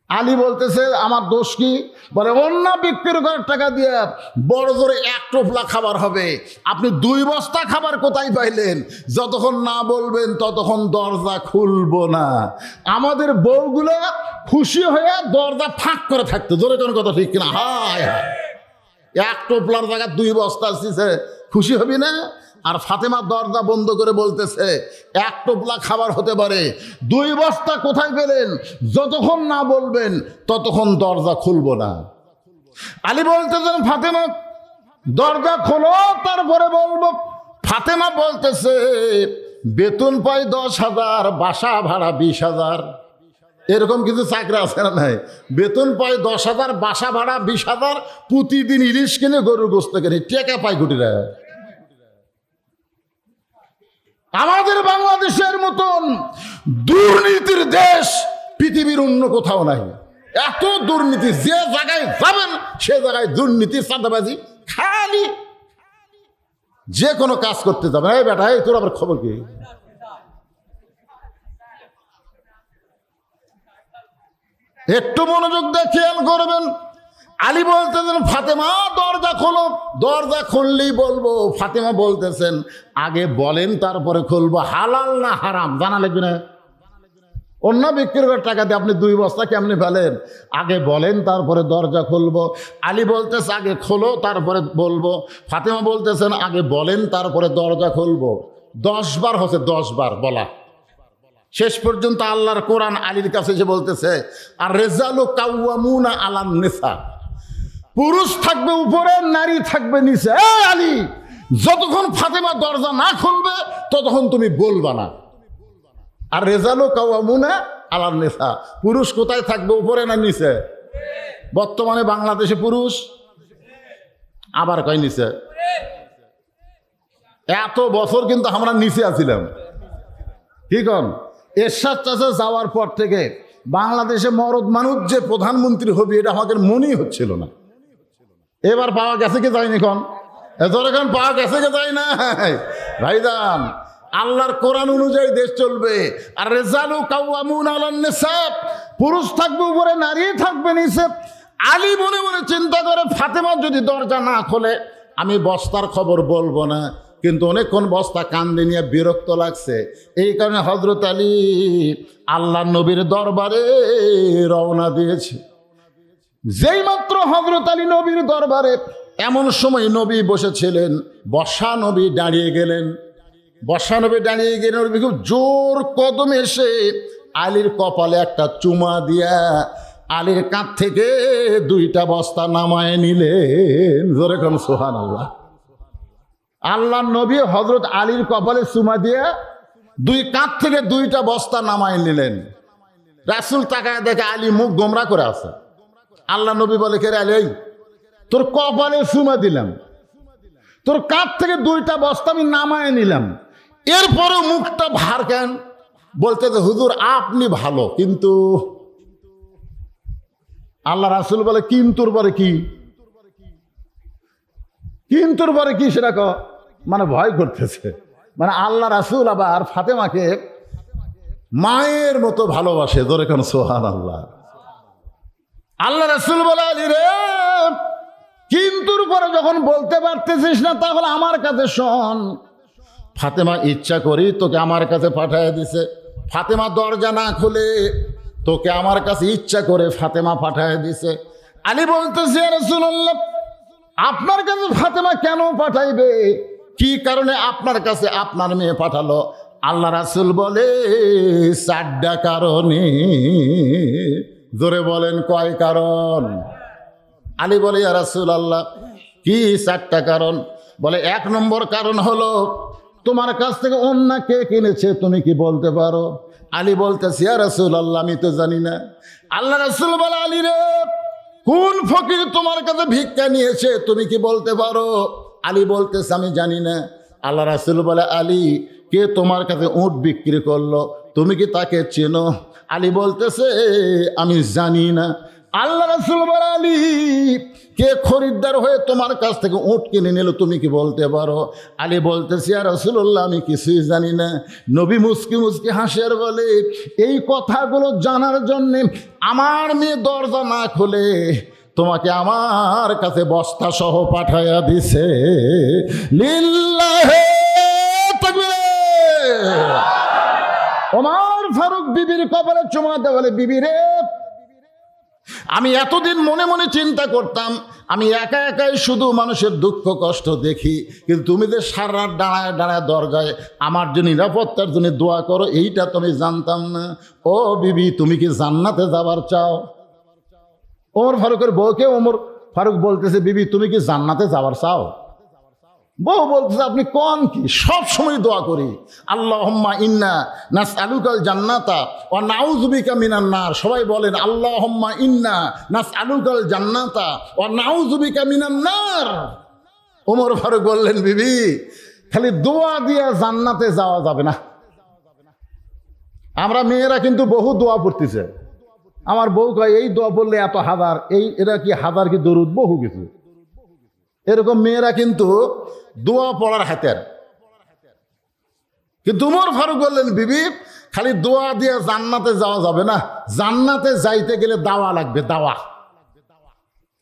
আলী বলতেছে আমার দোষ কি? বলে অন্য বিক্রি করার টাকা দিয়ে বড় জোরে 1 টোপলা খাবার হবে, আপনি 2 বস্তা খাবার কোথায় পাইলেন? যতক্ষণ না বলবেন ততক্ষণ দরজা খুলবো না। আমাদের বউগুলো খুশি হয়ে দরজা ফাঁক করে থাকতো, জোরে কোন কথা ঠিক কিনা? হায় হায়, 1 টোপলার জায়গায় 2 বস্তা আসছে, খুশি হবি না? আর ফাতেমা দরজা বন্ধ করে বলতেছে 1 টোপলা খাবার হতে পারে, 2 বস্তা কোথায় পেলেন? যতক্ষণ না বলবেন ততক্ষণ দরজা খুলবো না। আলী বলতেছেন ফাতেমা দরজা খোলো তারপরে বলবো। ফাতেমা বলতেছে বেতন পাই 10,000, বাসা ভাড়া 20,000। এরকম কিছু চাকরি আছে না নাই? বেতন পাই 10,000, বাসা ভাড়া 20,000, প্রতিদিন ইলিশ কিনে গরুর গোস্ত কিনে টাকা পাই কোটিরা। আমাদের বাংলাদেশের মতন দুর্নীতির দেশ পৃথিবীর অন্য কোথাও নাই। এত দুর্নীতি, যে জায়গায় যাবেন সে জায়গায় দুর্নীতি, চাঁদাবাজি, খালি যে কোনো কাজ করতে যাবেন এই বেটা এই তোর আবার খবর কি? একটু মনোযোগ দিয়ে খেয়াল করবেন। আলী বলতেছেন ফাতেমা দরজা খোলো, দরজা খুললেই বলবো। ফাতেমা বলতেছেন আগে বলেন তারপরে খুলবো, হালাল না হারাম জানা লাগবে না। অন্য বিক্রি করে টাকা দিয়ে আপনি 2 বস্তা কেমনি ফেলেন? আগে বলেন তারপরে দরজা খুলবো। আলী বলতেছে আগে খোলো তারপরে বলবো। ফাতেমা বলতেছেন আগে বলেন তারপরে দরজা খুলবো। 10 বার হচ্ছে, 10 বার বলা। শেষ পর্যন্ত আল্লাহর কোরআন আলীর কাছে এসে বলতেছে আর রেজালু কাওয়ামুনা আলান নিসা, পুরুষ থাকবে উপরে, নারী থাকবে নিচে। এই আলী, যতক্ষণ ফাতেমা দরজা না খুলবে ততক্ষণ তুমি বলবা না। আর রেজালু কাওয়ামুনা আলান নিসা, পুরুষ কোথায় থাকবে, উপরে না নিচে? বর্তমানে বাংলাদেশে পুরুষ আবার কয় নিচে। এত বছর কিন্তু আমরা নিচে আছিলাম। ঠিক এরশাদ চাচা যাওয়ার পর থেকে বাংলাদেশে মরদ মানুষ যে প্রধানমন্ত্রী হবে এটা আমাদের মনেই হচ্ছিল না। এবার পাওয়া গেছে কি যায়নি? এখন পাওয়া গেছে কি যায় না? ভাইজান, আল্লাহর কোরআন অনুযায়ী দেশ চলবে। আর রেজালু কাওয়ামুন আলান নিসা, পুরুষ থাকবে উপরে, নারী থাকবে নিচে। আলী মনে মনে চিন্তা করে ফাতেমা যদি দরজা না খোলে আমি বস্তার খবর বলবো না। কিন্তু অনেকক্ষণ বস্তা কান্দে নিয়ে বিরক্ত লাগছে। এই কারণে হযরত আলী আল্লাহ নবীর দরবারে রওনা দিয়েছে। যেই মাত্র হযরত আলী নবীর দরবারে, এমন সময় নবী বসেছিলেন, বসা নবী দাঁড়িয়ে গেলেন। বসা নবী দাঁড়িয়ে গেলেন, নবী খুব জোর কদমে এসে আলীর কপালে একটা চুমা দিয়া আলীর কাঁধ থেকে 2টা বস্তা নামায় নিলেন। জোরে কোন সুবহানাল্লাহ। আল্লাহ নবী হযরত আলীর কপালে চুমা দিয়ে 2 কাঁধ থেকে 2টা বস্তা নামায় নিলেন। রাসূল তাকায় দেখে আলী মুখ গোমরা করে আছে। আল্লাহ নবী বলে কে রে আলী, তোর কপালে চুমা দিলাম, তোর কাঁধ থেকে 2টা বস্তা আমি নামায় নিলাম, এরপরে মুখটা ভার কেন? বলতে যে হুজুর আপনি ভালো, কিন্তু আল্লাহ রাসূল বলে কিন্তুর পরে কি? কিন্তুর পরে কি সেটা মানে ভয় করতেছে। মানে আল্লাহ রাসূল আবার ফাতেমাকে মায়ের মতো ভালোবাসে। ধরে কেন সুবহানাল্লাহ। আল্লাহ রাসূল বলে আলী রে, কিন্তুর পরে যখন বলতে পারতেছিস না তাহলে আমার কাছে শোন। ফাতেমা ইচ্ছা করি তোকে আমার কাছে পাঠায় দিছে। ফাতেমা দরজা না খুলে তোকে আমার কাছে ইচ্ছা করে ফাতেমা পাঠায় দিছে। আলী বলতেছে ইয়া রাসূলুল্লাহ, আপনার কাছে ফাতেমা কেন পাঠাইবে? কি কারণে আপনার কাছে আপনার মেয়ে পাঠালো? আল্লাহ রাসূল বলে 4টা কারণে। জোরে বলেন কয় কারণ? আলী বলে ইয়া রাসূলুল্লাহ কি 4টা কারণ? বলে 1 নম্বর কারণ হলো তোমার কাছ থেকে অন্য কে কিনেছে, তুমি কি বলতে পারো? আলী বলতেছে ইয়া রাসূলুল্লাহ আমি তো জানি না। আল্লাহ রাসূল বলে আলী রে, কোন ফকির তোমার কাছে ভিক্ষা নিয়েছে তুমি কি বলতে পারো? আলী বলতেছে আমি জানি না। আল্লাহ রাসূল বলে আলী, কে তোমার কাছে উট বিক্রি করলো তুমি কি তাকে চেনো? আলী বলতেছে আমি জানি না। আল্লাহ রাসূল বলে আলী, কে খরিদ্দার হয়ে তোমার কাছ থেকে উট কিনে নিল তুমি কি বলতে পারো? আলী বলতেছে ইয়া রাসূলুল্লাহ আমি কিছুই জানি না। নবী মুস্কি মুস্কি হাসিয়ার বলে এই কথাগুলো জানার জন্যে আমার মেয়ে দরজা না খুলে তোমাকে আমার কাছে বস্তা সহ পাঠাইয়া দিছে। লিল্লাহি তাকবীর। ওমর ফারুক বিবির কপালে চুমা দেয় বলে বিবি রে, আমি এতদিন মনে মনে চিন্তা করতাম আমি একা একাই শুধু মানুষের দুঃখ কষ্ট দেখি, কিন্তু তুমি যে সারা রাত দাঁড়ায় দাঁড়ায় দরজায় আমার জন্য নিরাপত্তার জন্য দোয়া করো এইটা তুমি জানতাম না। ও বিবি, তুমি কি জান্নাতে যাবার চাও? ওমর ফারুকের বউকে ওমর ফারুক বলতেছে বিবি তুমি কি জান্নাতে যাবার চাও? বউ বলতেছে আপনি কোন কি? সব সময় দোয়া করি আল্লাহুম্মা ইন্না নাসআলুকাল জান্নাতা ওয়া নাউযু বিকা মিনান নার। সবাই বলেন আল্লাহুম্মা ইন্না নাসআলুকাল জান্নাতা ওয়া নাউযু বিকা মিনান নার। ওমর ফারুক বললেন বিবি খালি দোয়া দিয়ে জান্নাতে যাওয়া যাবে না। আমরা মেয়েরা কিন্তু বহু দোয়া পড়তেছে। আমার বউ কয় এই দোয়া বললে এত হাজার, এরা কি হাজার কি দরুদ, বহু কিছু। এরকম মেয়েরা কিন্তু দোয়া পড়ার হাতের। কিন্তু উমর ফারুক বললেন বিবি খালি দোয়া দিয়ে জান্নাতে যাওয়া যাবে না, জান্নাতে যাইতে গেলে দাওয়া লাগবে, দাওয়া।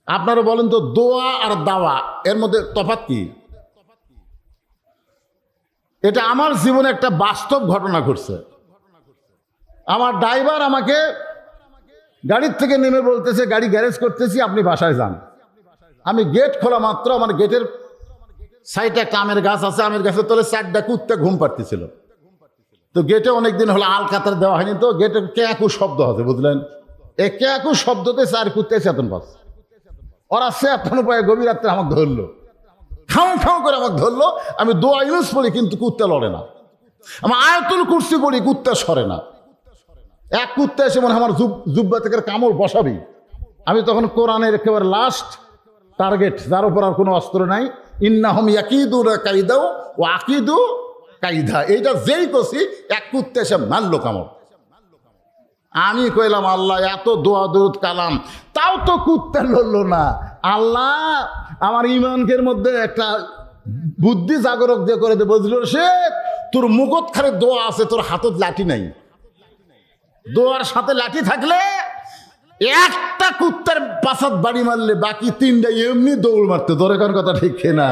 আপনারা বলেন তো দোয়া আর দাওয়া এর মধ্যে তফাৎ কি? এটা আমার জীবনে একটা বাস্তব ঘটনা ঘটছে। আমার ড্রাইভার আমাকে গাড়ির থেকে নেমে বলতেছে, গাড়ি গ্যারেজ করতেছি, আপনি বাসায় যান। আমি গেট খোলা মাত্র আমার গেটের সাইডে একটা আমের গাছ আছে, আমের গাছের তলে 4টা কুত্তে ঘুম পাড়তেছিল। তো গেটে অনেকদিন হলো আল কাতার দেওয়া হয়নি, তো গেটে ক্যাকু শব্দ আছে, বুঝলেন? এই ক্যাকু শব্দতে 4 কুত্তে চেতন পাচ্ছে। ওরা চেতন পায়ে গভীর রাত্রে আমাকে ধরলো, খাও খাও করে আমাকে ধরলো। আমি দোয়া ইউজ পড়ি কিন্তু কুত্তে লড়ে না, আমার আয়াতুল কুরসি পড়ি কুত্তে সরে না। এক কুত্তে এসে মনে হয় আমার জুব্বা থেকে কামড় বসাবি। আমি তখন কোরআনের একেবারে লাস্ট টার্গেট, যার উপর আর কোনো অস্ত্র নাই। ইন্নাহুম ইয়াকিদুনা কাইদাও ও আকিদু কাইদা, এইটা যেই কষি এক কুত্তে এসে মারলো কামড়। আমি কইলাম আল্লাহ এত দোয়া দরুদ কালাম, তাও তো কুত্তে লড়লো না। আল্লাহ আমার ইমানকের মধ্যে একটা বুদ্ধি জাগরক দিয়ে করে দে, বুঝলো সে তোর মুখত খারে দোয়া আছে, তোর হাতত লাঠি নাই। দোয়ার সাথে লাঠি থাকলে একটা কুত্তার পাছাত বাড়ি মারলে বাকি 3টা এমনি দৌড় মারতে। ধরে কোন কথা ঠিক না?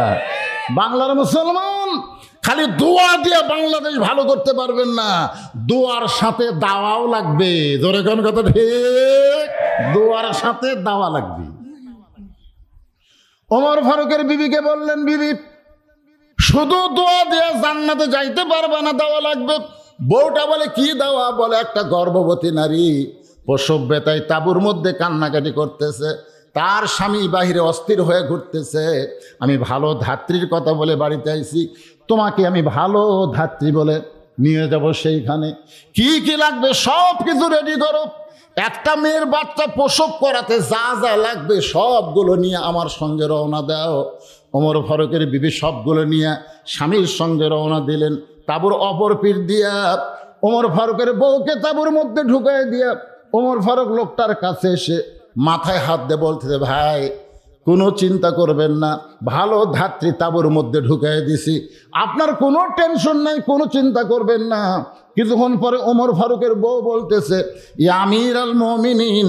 বাংলার মুসলমান খালি দোয়া দিয়ে বাংলাদেশ ভালো করতে পারবেন না, দোয়ার সাথে দাওয়াও লাগবে। ধরে কোন কথা ঠিক? দোয়ার সাথে দাওয়া লাগবে। ওমর ফারুকের বিবিকে বললেন, বিবি শুধু দোয়া দিয়ে জান্নাতে যাইতে পারবে না, দাওয়া লাগবে। বউটা বলে কি দাওয়া? বলে একটা গর্ভবতী নারী প্রসব ব্যথায় তাঁবুর মধ্যে কান্নাকাটি করতেছে, তার স্বামী বাহিরে অস্থির হয়ে ঘুরতেছে। আমি ভালো ধাত্রীর কথা বলে বাড়িতে আইছি, তোমাকে আমি ভালো ধাত্রী বলে নিয়ে যাব সেইখানে। কি কি লাগবে সব কিছু রেডি করো। একটা মেয়ের বাচ্চা প্রসব করাতে যা যা লাগবে সবগুলো নিয়ে আমার সঙ্গে রওনা দাও। ওমর ফারুকের বিবি সবগুলো নিয়ে স্বামীর সঙ্গে রওনা দিলেন। তাঁবুর অপর পিঠ দিয়া ওমর ফারুকের বউকে তাঁবুর মধ্যে ঢুকাই দিয়া ওমর ফারুক লোকটার কাছে এসে মাথায় হাত দিয়ে বলতেছে, ভাই কোনো চিন্তা করবেন না, ভালো ধাত্রী তাঁবুর মধ্যে ঢুকাই দিছি, আপনার কোনো টেনশন নাই, কোনো চিন্তা করবেন না। কিছুক্ষণ পরে ওমর ফারুকের বউ বলতেছে, ইয়া আমির আল মুমিনিন,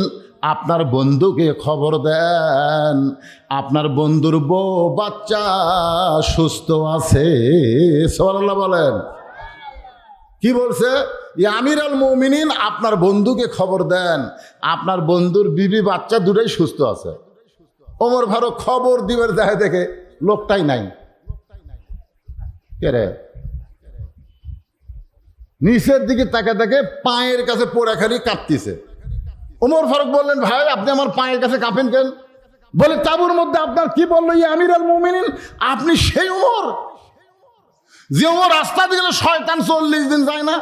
আপনার বন্ধুকে খবর দেন, আপনার বন্ধুর বউ বাচ্চা সুস্থ আছে। সুবহানাল্লাহ বলেন। কি বলছে? ইয়া আমির আল মুমিনিন, আপনার বন্ধুকে খবর দেন, আপনার বন্ধুর বিবি বাচ্চা দুটোই সুস্থ আছে। ওমর ফারুক খবর দিবের দেখে দেখে লোকটাই নাই। কে রে? নিচের দিকে তাকে তাকে পায়ের কাছে পড়ে খালি কাঁপতেছে। ওমর ফারুক বললেন, ভাই আপনি আমার পায়ের কাছে কাঁপেন কেন? বলে তাঁবুর মধ্যে আপনার কি বললো ইয়া আমির আল মুমিনিন? আপনি সেই ওমর যে ওমর রাস্তা দিয়ে গেলে শয়তান 40 দিন যায় না।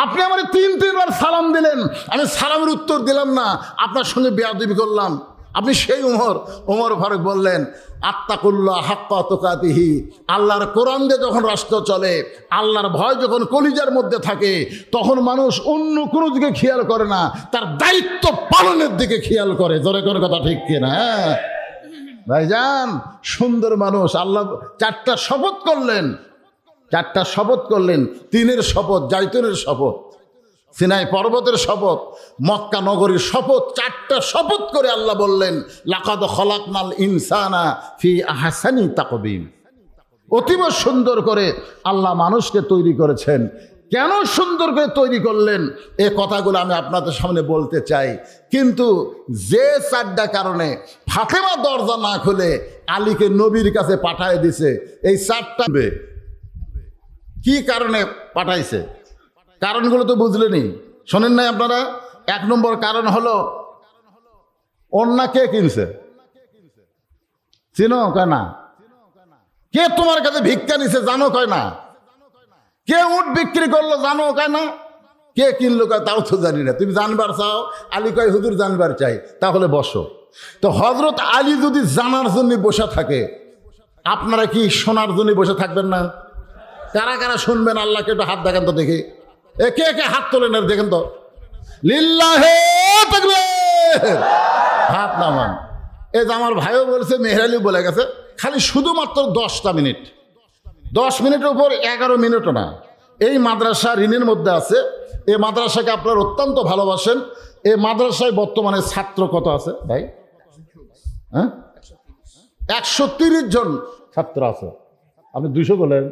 আপনি আমার 3-3 বার সালাম দিলেন, আমি সালামের উত্তর দিলাম না, আপনার সঙ্গে বেয়াদবি করলাম, আপনি সেই ওমর। ওমর ফারুক বললেন, আত্তাকুল্লাহ হাক্কা তুকাতিহি, আল্লাহর কোরআন দিয়ে যখন রাষ্ট্র চলে, আল্লাহর ভয় যখন কলিজার মধ্যে থাকে, তখন মানুষ অন্য কোনো দিকে খেয়াল করে না, তার দায়িত্ব পালনের দিকে খেয়াল করে। জোরে করে কথা ঠিক কিনা? ভাইজান সুন্দর মানুষ। আল্লাহ 4টা শপথ করলেন, 4টা শপথ করলেন। 3-এর শপথ, জাইতুনের শপথ, সিনাই পর্বতের শপথ, মক্কা নগরীর শপথ। 4টা শপথ করে আল্লাহ বললেন, লাকাদ খলাকনাল ইনসানা ফি আহসানি তাকবীম। অতীব সুন্দর করে আল্লাহ মানুষকে তৈরি করেছেন। কেন সুন্দর করে তৈরি করলেন এ কথাগুলো আমি আপনাদের সামনে বলতে চাই। কিন্তু যে 4টা কারণে ফাতেমা দরজা না খুলে আলীকে নবীর কাছে পাঠায় দিছে, এই 4টা কি কারণে পাঠাইছে? কারণগুলো তো বুঝলেনি, শোনেন নাই আপনারা? 1 নম্বর কারণ হলো ওন্না কে কিনছে? চিনো? কয় না। কে তোমার কাছে ভিক্ষা নিছে? জানো? কয় না। কে উট বিক্রি করলো? জানো? কয় না। কে কিনলো? কয় তাও তো জানি না। তুমি জানবার চাও? আলী কয় হুজুর জানবার চাই। তাহলে বসো। তো হযরত আলী যদি জানার জন্য বসে থাকে, আপনারা কি শোনার জন্য বসে থাকবেন না? কারা কারা শুনবেন? আল্লাহকে একটু হাত দেখেন তো দেখি। কে কে হাত তোলেন দেখেন তো। লিল্লাহে তাকবীর, হাত নামান। এই যে আমার ভাইও বলছে, মেহরালি বলে গেছে, খালি শুধুমাত্র 10টা মিনিট, 10 মিনিটের উপর 11 মিনিটও না, এই মাদ্রাসা ঋণের মধ্যে আছে। এই মাদ্রাসাকে আপনারা অত্যন্ত ভালোবাসেন। এই মাদ্রাসায় বর্তমানে ছাত্র কত আছে ভাই? হ্যাঁ, 130 জন ছাত্র আছে। আপনি 200 বলেন।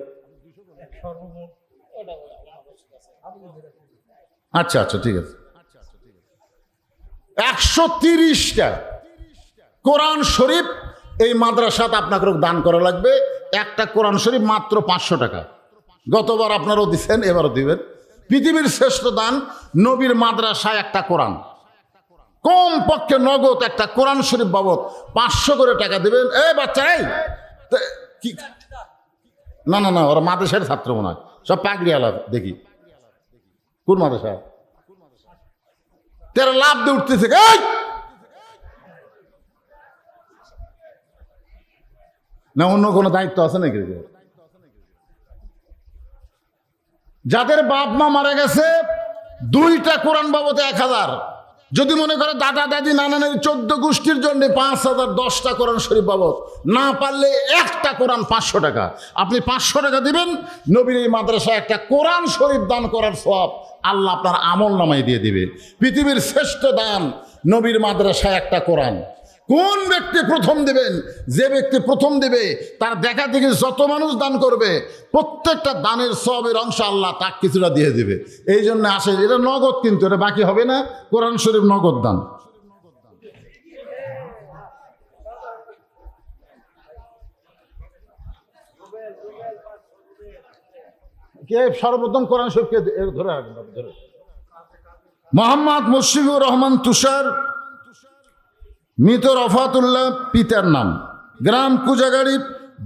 আচ্ছা আচ্ছা, ঠিক আছে। 130টা কোরআন শরীফ এই মাদ্রাসাতে আপনাকে দান করা লাগবে। একটা কোরআন শরীফ মাত্র 500 টাকা। গতবার আপনারাও দিচ্ছেন, এবারও দিবেন। পৃথিবীর শ্রেষ্ঠ দান নবীর মাদ্রাসায় একটা কোরআন, কম পক্ষে নগদ একটা কোরআন শরীফ বাবদ 500 করে টাকা দিবেন। এই বাচ্চারাই কি, না না না, ওরা মাদ্রাসার ছাত্র মনে হয়, সব পাগড়ি আলাদ। দেখি কোন মাদ্রাসা, তেরা লাভ দিয়ে উঠতেছে। না অন্য কোনো দায়িত্ব আছে নাকি? যাদের বাপ মা মারা গেছে, 2টা কোরআন বাবদ 1000। যদি মনে করে দাদা দাদি নানা নানি 14 গোষ্ঠীর জন্য 5000, 10টা কোরআন শরীফ বাবদ। না পারলে একটা কোরআন 500 টাকা। আপনি 500 টাকা দিবেন, নবীর এই মাদ্রাসায় একটা কোরআন শরীফ দান করার সওয়াব আল্লাহ আপনার আমল নামায় দিয়ে দিবে। পৃথিবীর শ্রেষ্ঠ দান নবীর মাদ্রাসায় একটা কোরআন। কোন ব্যক্তি প্রথম দিবেন? যে ব্যক্তি প্রথম দিবে তার দেখা দেখি যত মানুষ দান করবে, প্রত্যেকটা দানের সওয়াবের অংশ আল্লাহ তাকে কিছুটা দিয়ে দিবে। এই জন্য আসে, এটা নগদ, কিন্তু এটা বাকি হবে না। কোরআন শরীফ নগদ দান। কে সর্বপ্রথম কোরআন শরীফকে ধরে ধরে? মোহাম্মদ মুশফিকুর রহমান তুষার, মৃত রফাতুল্লাহ পিতার নাম, গ্রাম কুজাগাড়ি।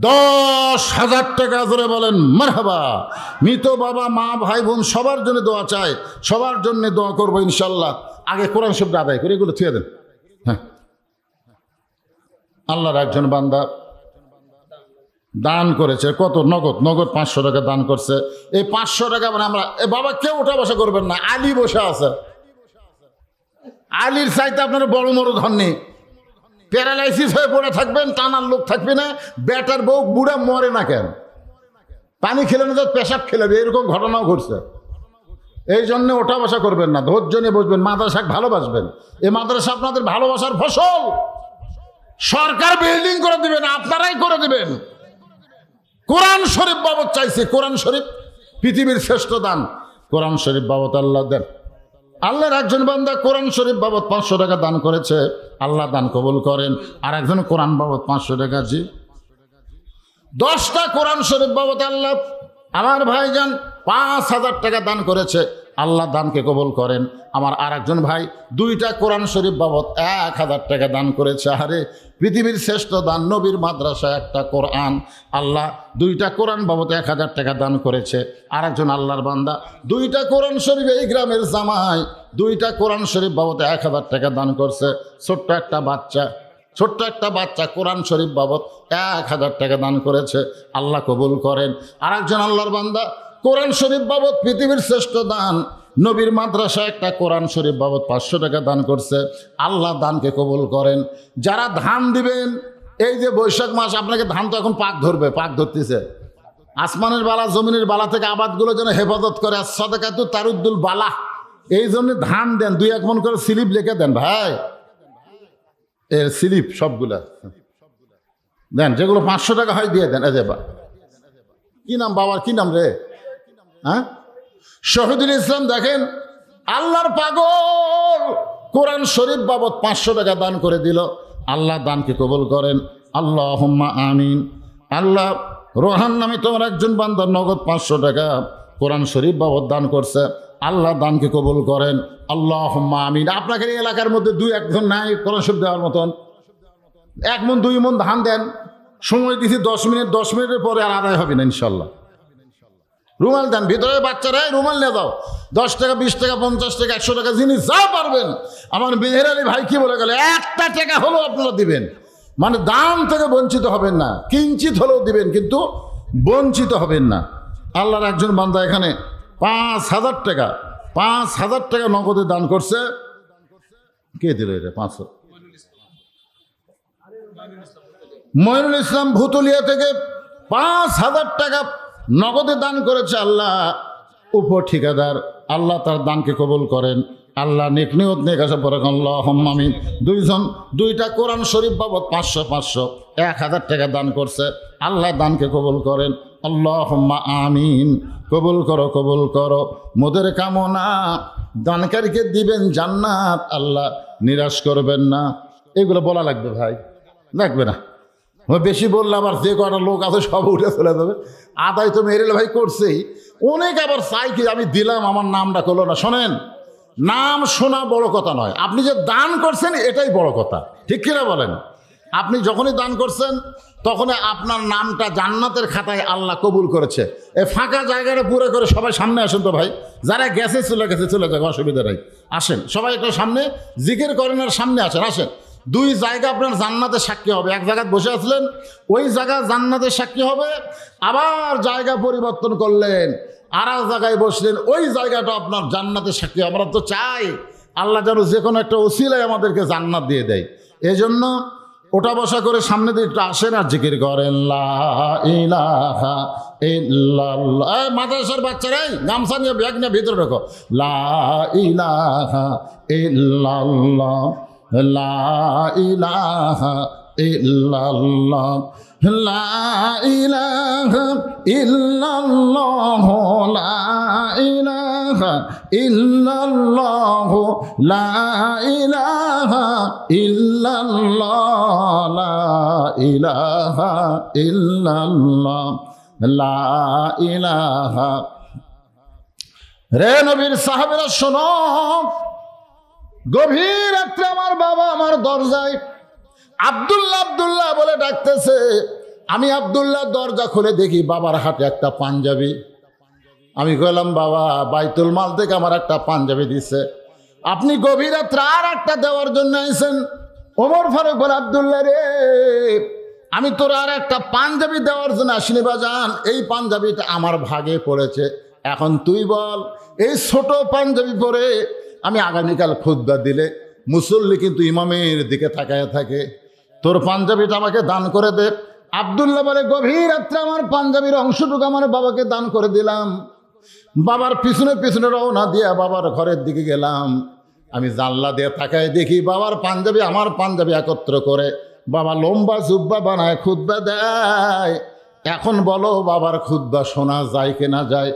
10,000 টাকা ধরে বলেন মারহাবা। মৃত বাবা মা ভাই বোন সবার জন্য দোয়া চায়, সবার জন্য দোয়া করবো ইনশাল্লাহ। আগে কোরআন শব্দ আদায় করে এগুলো থুয়ে দেন। হ্যাঁ, আল্লাহর একজন বান্দা দান করেছে। কত? নগদ 500 টাকা দান করছে। এই 500 টাকা মানে আমরা, এ বাবা কেউ ওঠা বসা করবেন না, আলী বসে আছে। আলীর চাইতে আপনার বড় বড় ধন নেই। প্যারালাইসিস হয়ে পড়ে থাকবেন, টানার লোক থাকবে না। বেটার বউ বুড়া মরে না কেন? পানি খেলে না, পেশাব খেলাবে, এরকম ঘটনাও ঘটছে। এই জন্য ওঠা বসা করবেন না, ধৈর্য নিয়ে বসবেন, মাদ্রাসাকে ভালোবাসবেন। এই মাদ্রাসা আপনাদের ভালোবাসার ফসল। সরকার বিল্ডিং করে দিবে না, আপনারাই করে দিবেন। কোরআন শরীফ বাবদ চাইছে। কোরআন শরীফ পৃথিবীর শ্রেষ্ঠ দান। কোরআন শরীফ বাবদ আল্লাহ দেন। আল্লাহর একজন বান্দা কোরআন শরীফ বাবদ 500 টাকা দান করেছে, আল্লাহ দান কবুল করেন। আর একজন কোরআন বাবদ 500 টাকা, জি 10টা কোরআন শরীফ বাবদ আল্লাহ আমার ভাইজান 5000 টাকা দান করেছে, আল্লাহ দানকে কবুল করেন। আমার আর একজন ভাই 2টা কোরআন শরীফ বাবদ 1000 টাকা দান করেছে। আরে পৃথিবীর শ্রেষ্ঠ দান নবীর মাদ্রাসায় একটা কোরআন, আল্লাহ 2টা কোরআন বাবদ 1000 টাকা দান করেছে। আর একজন আল্লাহর বান্দা 2টা কোরআন শরীফ, এই গ্রামের জামাই 2টা কোরআন শরীফ বাবদ 1000 টাকা দান করছে। ছোট্ট একটা বাচ্চা কোরআন শরীফ বাবদ 1000 টাকা দান করেছে, আল্লাহ কবুল করেন। আর একজন আল্লাহর বান্দা কোরআন শরীফ বাবদ পৃথিবীর শ্রেষ্ঠ দান নবীর মাদ্রাসায় একটা কোরআন শরীফ বাবদ 500 টাকা দান করছে, আল্লাহ দানকে কবুল করেন। যারা ধান দিবেন, এই যে বৈশাখ মাস, আপনাকে ধান তো এখন পাক ধরবে, পাক ধরতেছে। আসমানের বালা জমিনের বালা থেকে আবাদগুলো যেন হেফাজত করে, সাদাকাতু তারুদ্দুল বালা। এই জন্য ধান দেন, 2-1 মণ করে স্লিপ লিখে দেন ভাই, এর স্লিপ সবগুলা দেন, যেগুলো 500 টাকা হয় দিয়ে দেন। এজে বা কি নাম বাবার, কি নাম রে? হ্যাঁ, শহীদুল ইসলাম। দেখেন আল্লাহর পাগল কোরআন শরীফ বাবদ 500 টাকা দান করে দিল, আল্লাহ দানকে কবুল করেন। আল্লাহুম্মা আমিন। আল্লাহ রোহান নামে তোমার একজন বান্দার নগদ 500 টাকা কোরআন শরীফ বাবদ দান করছে, আল্লাহ দানকে কবুল করেন। আল্লাহুম্মা আমিন। আপনাকে এই এলাকার মধ্যে 2-1 জন নাই কোরআন শরীফ দেওয়ার মতন? 1 মণ 2 মণ ধান দেন, সময় দিছি 10 মিনিট, 10 মিনিটের পরে আর আদায় হবে না ইনশাল্লাহ। রুমাল দেন, ভিতরে বাচ্চারা রুমাল নিয়ে দাও, 10 টাকা 20 টাকা 50 টাকা 100 টাকা জিনিস যা পারবেন। আমার মেহের আলী ভাই কি বলে গেল, 1টা টাকা হলেও আপনারা দিবেন, মানে দান থেকে বঞ্চিত হবেন না। কিঞ্চিত হলেও দিবেন, কিন্তু বঞ্চিত হবেন না। আল্লাহর একজন বান্দা এখানে 5000 টাকা নগদে দান করছে। কে দিল এটা? 500 মইনুল ইসলাম ভুতুলিয়া থেকে 5000 টাকা নগদে দান করেছে। আল্লাহ উপ ঠিকাদার, আল্লাহ তার দানকে কবুল করেন। আল্লাহ নেক নিয়ত নেক আশা পরে আল্লাহুম্মা আমিন। দুইজন দুইটা কোরআন শরীফ বাবদ 500 1000 টাকা দান করছে। আল্লাহ দানকে কবুল করেন, আল্লাহুম্মা আমিন। কবুল করো, কবুল করো। মোদের কামনা দানকারীকে দিবেন জান্নাত, আল্লাহ নিরাশ করবেন না। এগুলো বলা লাগবে ভাই, লাগবে না। বেশি বললে আবার যে কটা লোক আছে সব উঠে চলে যাবে। আদায় তো মেরেল ভাই করছেই, অনেক আবার চাই কি আমি দিলাম আমার নামটা করলো না। শোনেন, নাম শোনা বড় কথা নয়, আপনি যে দান করছেন এটাই বড় কথা, ঠিক কিনা বলেন? আপনি যখনই দান করছেন তখনই আপনার নামটা জান্নাতের খাতায় আল্লাহ কবুল করেছে। এই ফাঁকা জায়গাটা পুরো করে সবাই সামনে আসেন তো ভাই, যারা গেছে চলে গেছে চলে যাবে, অসুবিধা নাই। আসেন সবাই একটু সামনে, জিকির করেন আর সামনে আসেন। আসেন, দুই জায়গা আপনার জান্নাতের সাক্ষী হবে। এক জায়গায় বসে আসলেন, ওই জায়গা জান্নাতের সাক্ষী হবে। আবার জায়গা পরিবর্তন করলেন, আর এক জায়গায় বসলেন, ওই জায়গাটা আপনার জান্নাতের সাক্ষী। আমরা তো চাই আল্লাহ যেন যে কোনো একটা ওসিলায় আমাদেরকে জান্নাত দিয়ে দেয়। এই জন্য ওটা বসা করে সামনে দিয়ে একটু আসেন আর জিকির করেন, লা ইলাহা ইল্লাল্লাহ। মাদ্রাসার বাচ্চারাই গামছা নিয়ে ব্যাগ নিয়ে ভিতরে ঢোকো। লা ইলাহা ইল্লাল্লাহ, লা ইলাহা ইল্লাল্লাহ, লা ইলাহা ইল্লাল্লাহ, লা ইলাহা ইল্লাল্লাহ, লা ইলাহা ইল্লাল্লাহ, লা ইলাহা ইল্লাল্লাহ, লা ইলাহা। রে নবীর সাহাবীরা শোনো, গভীর রাত্রে আমার বাবা আমার দরজায় আব্দুল্লাহ আব্দুল্লাহ বলে ডাকতেছে। আমি আব্দুল্লাহ দরজা খুলে দেখি বাবার হাতে একটা পাঞ্জাবি। আমি কইলাম, বাবা বাইতুল মাল থেকে আমার একটা পাঞ্জাবি দিছে, আপনি গভীর রাত্রে আর একটা দেওয়ার জন্য আইছেন? ওমর ফারুক বলে, আব্দুল্লাহ রে, আমি তোর আর একটা পাঞ্জাবি দেওয়ার জন্য আসিনি বাজান, এই পাঞ্জাবিটা আমার ভাগে পড়েছে। এখন তুই বল, এই ছোট পাঞ্জাবি পরে আমি আগামীকাল খুতবা দিলে মুসল্লি কিন্তু ইমামের দিকে তাকায় থাকে, তোর পাঞ্জাবিটা আমাকে দান করে দে। আব্দুল্লাহ বলে, গভীর রাত্রে আমার পাঞ্জাবির অংশটুকু আমার বাবাকে দান করে দিলাম। বাবার পিছনে পিছনে রওনা দিয়ে বাবার ঘরের দিকে গেলাম। আমি জানলা দিয়ে তাকায় দেখি বাবার পাঞ্জাবি আমার পাঞ্জাবি একত্র করে বাবা লম্বা জুব্বা বানায় খুতবা দেয়। এখন বলো বাবার খুতবা শোনা যায় কিনা যায়?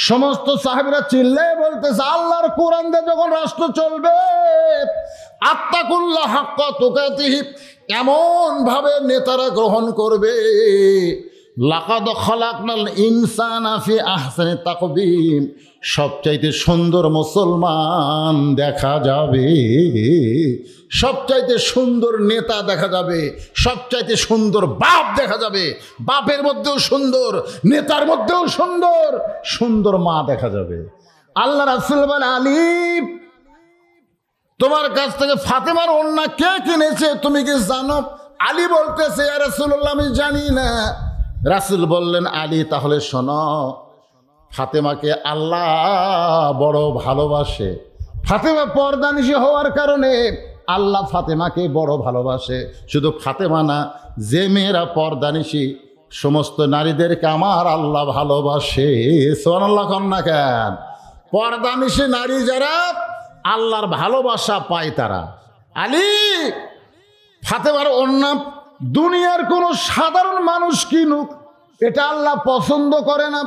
সমস্ত সাহাবীরা চিল্লে বলতেছে, আল্লাহর কোরআন দিয়ে যখন রাষ্ট্র চলবে, আত্তাকুল্লাহ হাক্কা তুকাতিহি, এমন ভাবে নেতারা গ্রহণ করবে, লাকাদ খালাকনাল ইনসানা ফি আহসানি তাকবীম, সবচাইতে সুন্দর মুসলমান দেখা যাবে, সবচাইতে সুন্দর নেতা দেখা যাবে, সবচাইতে সুন্দর বাপ দেখা যাবে, বাপের মধ্যেও সুন্দর, নেতার মধ্যেও সুন্দর, সুন্দর মা দেখা যাবে। আল্লাহ রাসূল বলে, আলী, তোমার কাছ থেকে ফাতেমার ওড়না কে কিনেছে তুমি কি জানো? আলী বলতেছে, ইয়া রাসূলুল্লাহ, আমি জানি না। রাসূল বললেন, আলী তাহলে শোনো, ফাতেমাকে আল্লাহ বড় ভালোবাসে। ফাতেমা পর্দানিশী হওয়ার কারণে আল্লাহ ফাতেমাকে বড় ভালোবাসে। শুধু ফাতেমা না, যে মেয়েরা পর্দানিশী সমস্ত নারীদেরকে আমার আল্লাহ ভালোবাসে। সুবহানাল্লাহ কন্যা কেন? পর্দানিশী নারী যারা আল্লাহর ভালোবাসা পায় তারা। আলী, ফাতেমার ওড়না দুনিয়ার কোনো সাধারণ মানুষ কিনুক, এটা আল্লাহ পছন্দ করে না।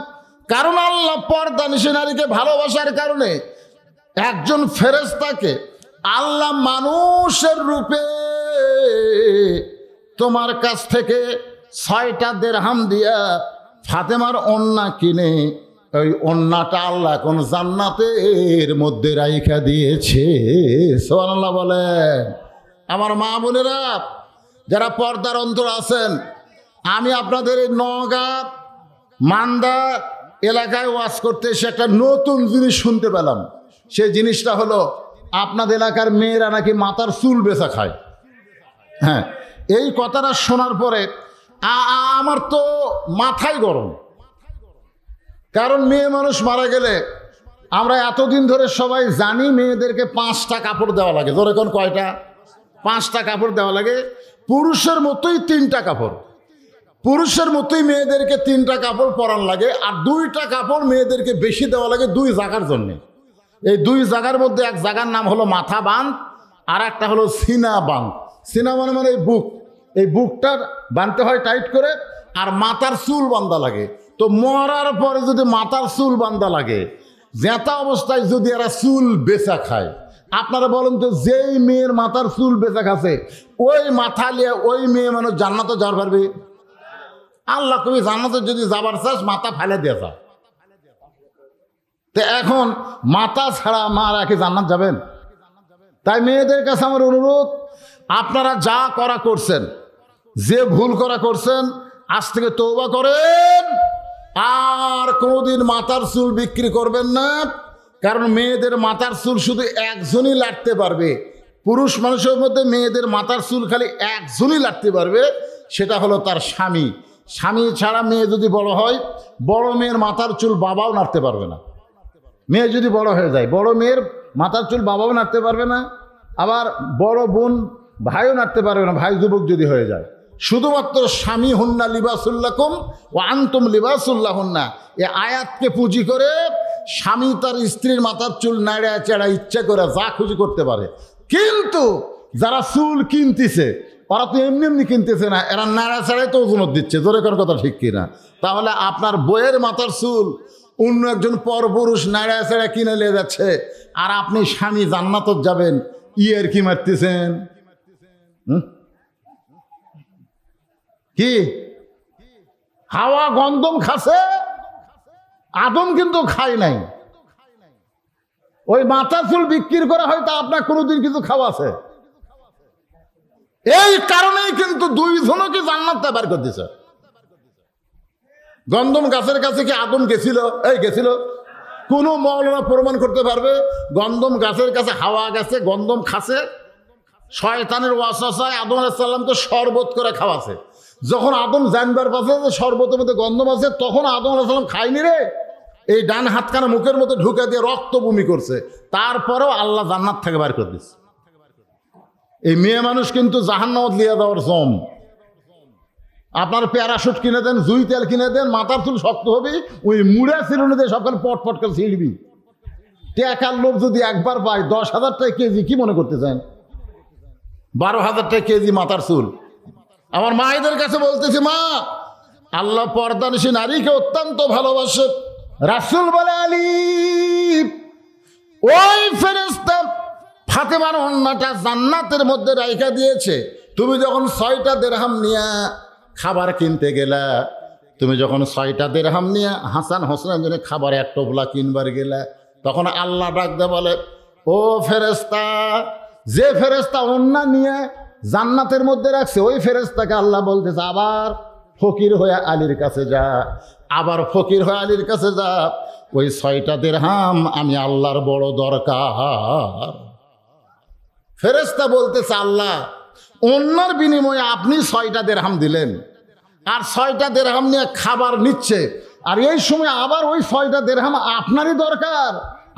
কারণ আল্লাহ পর্দানিশী নারীকে ভালোবাসার কারণে একজন ফেরেশতাকে আল্লাহ মানুষের রূপে তোমার কাছ থেকে 6টা দিরহাম দিয়া ফাতেমার ওড়না কিনে ওই ওড়নাটা আল্লাহ কোন জান্নাতের মধ্যে রাইখা দিয়েছে। সুবহানাল্লাহ বলেন। আমার মা বোনেরা যারা পর্দার অন্তর আছেন, আমি আপনাদের এই নওগাঁ মান্দা এলাকায় ওয়াজ করতে এসে একটা নতুন জিনিস শুনতে পেলাম। সেই জিনিসটা হলো, আপনাদের এলাকার মেয়েরা নাকি মাথার চুল বেচা খায়। হ্যাঁ, এই কথাটা শোনার পরে আমার তো মাথায় গরম। কারণ মেয়ে মানুষ মারা গেলে আমরা এতদিন ধরে সবাই জানি মেয়েদেরকে 5টা কাপড় দেওয়া লাগে। ধরে কোন কয়টা? 5টা কাপড় দেওয়া লাগে। পুরুষের মতোই 3টা কাপড়। পুরুষের মতোই মেয়েদেরকে 3টা কাপড় পরান লাগে, আর 2টা কাপড় মেয়েদেরকে বেশি দেওয়া লাগে 2 জায়গার জন্যে। এই 2 জায়গার মধ্যে এক জায়গার নাম হলো মাথা বাঁধ, আর একটা হলো সিনা বাঁধ। সিনা মানে এই বুক, এই বুকটার বাঁধতে হয় টাইট করে, আর মাথার চুল বাঁধা লাগে। তো মরার পরে যদি মাথার চুল বাঁধা লাগে, জেঁতা অবস্থায় যদি এরা চুল বেচা খায়, আপনারা বলেন তো যেই মেয়ের মাথার চুল বেচা খাচ্ছে ওই মাথা নিয়ে ওই মেয়ে মানুষ জান্নাতে যাওয়ার পারবে? আল্লাহ কবি জান্নাতে যদি যাবার চাস মাথা ফেলে দিয়ে যা। তো এখন মাথা ছাড়া মারা কি জান্নাত যাবেন? তাই মেয়েদের কাছে আমার অনুরোধ, আপনারা যা করা করছেন, যে ভুল করা করছেন, আজ থেকে তওবা করেন, আর কোনোদিন মাথার চুল বিক্রি করবেন না। কারণ মেয়েদের মাথার চুল শুধু একজনই লাটতে পারবে। পুরুষ মানুষের মধ্যে মেয়েদের মাথার চুল খালি একজনই লাটতে পারবে, সেটা হলো তার স্বামী। স্বামী ছাড়া মেয়ে যদি বড় হয়, বড় মেয়ের মাথার চুল বাবাও নাড়তে পারবে না। মেয়ে যদি বড় হয়ে যায়, বড় মেয়ের মাথার চুল বাবাও নাড়তে পারবে না, আবার বড় বোন ভাইও নাড়তে পারবে না, ভাই যুবক যদি হয়ে যায়। শুধুমাত্র স্বামী হুন্না লিবাসুল্লাকুম ও আনতুম লিবাসুল্লাহুন্না, এ আয়াতকে পুঁজি করে স্বামী তার স্ত্রীর মাথার চুল নাড়া চেড়া ইচ্ছা করে যা খুশি করতে পারে। কিন্তু যারা চুল কিনতেছে ওরা তো এমনি এমনি কিনতেছে না, এরা নাড়া চেড়াই তো ওজনত দিচ্ছে। জোরে কোন কথা ঠিক কিনা? তাহলে আপনার বইয়ের মাথার চুল অন্য একজন পরপুরুষ নাড়া চেড়া কিনে নিয়ে যাচ্ছে, আর আপনি স্বামী জান্নাতত যাবেন, ইয়ের কি মারতেছেন? কি হাওয়া গন্ধম খাচ্ছে, আদম কিন্তু খায় নাই। ওই মাথা চুল বিক্রি করা হয়তো আপনার কোনোদিন কিছু খাওয়াছে। এই কারণেই কিন্তু 2 জনকে জান্নাতে বার করে দিছে। গন্ধম গাছের কাছে কি আদম গেছিল? এই গেছিল? কোন মৌলানা প্রমাণ করতে পারবে? গন্ধম গাছের কাছে হাওয়া গেছে, গন্ধম খাচ্ছে, শয়তানের ওয়াসওয়াসায় আদম আলাইহিস সালামকে শরবত করে খাওয়াছে। যখন আদম জানবার পাশে যে শরবতের মধ্যে গন্ধম আছে, তখন আদম আলাইহিস সালাম খায়নি রে, এই ডান হাতখানা মুখের মধ্যে ঢুকে দিয়ে রক্ত বমি করছে। তারপরেও আল্লাহ জান্নাত থেকে বার করে দিচ্ছে। এই মেয়ে মানুষ কিন্তু জাহান্নামত লিয়ে দেওয়ার জম। আপনার প্যারাশুট কিনে দেন, জুই তেল কিনে দেন, মাথার চুল শক্ত হবে, ওই মুড়া চিরুনি দিয়ে সকাল পট পট করে ছিঁড়বি। টাকার লোভ যদি একবার পায় 10,000 টাকা কেজি, কি মনে করতে চান? 12,000 টাকা কেজি মাথার চুল। আমার মায়েদের কাছে বলতেছি, মা, আল্লাহ পর্দানিশী নারীকে অত্যন্ত ভালোবাসে। রাসূল বলে, আলী, ওই ফেরেশতা ফাতেমার অন্যটা জান্নাতের মধ্যে রাইখা দিয়েছে। তুমি যখন 6টা দিরহাম নিয়ে খাবার কিনতে গেলা, তুমি যখন 6টা দিরহাম নিয়ে হাসান হোসেনের জন্য খাবার 1 টোপলা কিনবার গেলা, তখন আল্লাহ ডাক দে বলে, ও ফেরেশতা, যে ফেরেশতা অন্য নিয়ে জান্নাতের মধ্যে রাখছে, ওই ফেরেশতাকে আল্লাহ বলতেছে, আবার ফকির হয়ে আলীর কাছে যা, আবার ফকির হয়ে আলীর কাছে যা, ওই 6টা দিরহাম আমি আল্লাহর বড় দরকার। ফেরেশতা বলতেছে, আল্লাহ, অন্যর বিনিময়ে আপনি 6টা দিরহাম দিলেন, আর 6টা দিরহাম নিয়ে খাবার নিচ্ছে, আর এই সময় আবার ওই 6টা দিরহাম আপনারই দরকার।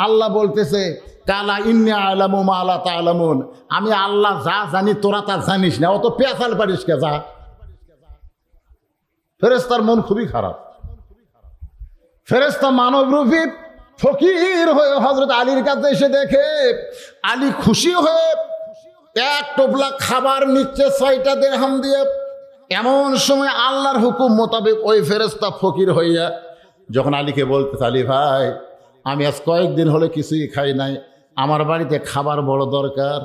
আল্লাহ বলতেছে, কালা ইন্নী আ'লামু মা লা তা'লামুন, আমি আল্লাহ যা জানি তোরা তা জানিস না, অত পেঁচাল পারিস কে, যা। ফেরেশতার মন খুবই খারাপ। ফেরেশতা মানবরূপী ফকির হয়ে হযরত আলীর কাছে এসে দেখে আলী খুশি হয়ে 1 টোপলা খাবার নিচ্ছে 6টা দিরহাম দিয়ে। এমন সময় আল্লাহর হুকুম মোতাবেক ওই ফেরেশতা ফকির হইয়া যখন আলীকে বলতে, আলী ভাই, আমি আজ কয়েকদিন হলে কিছুই খাই নাই, আমার বাড়িতে খাবার বড় দরকার।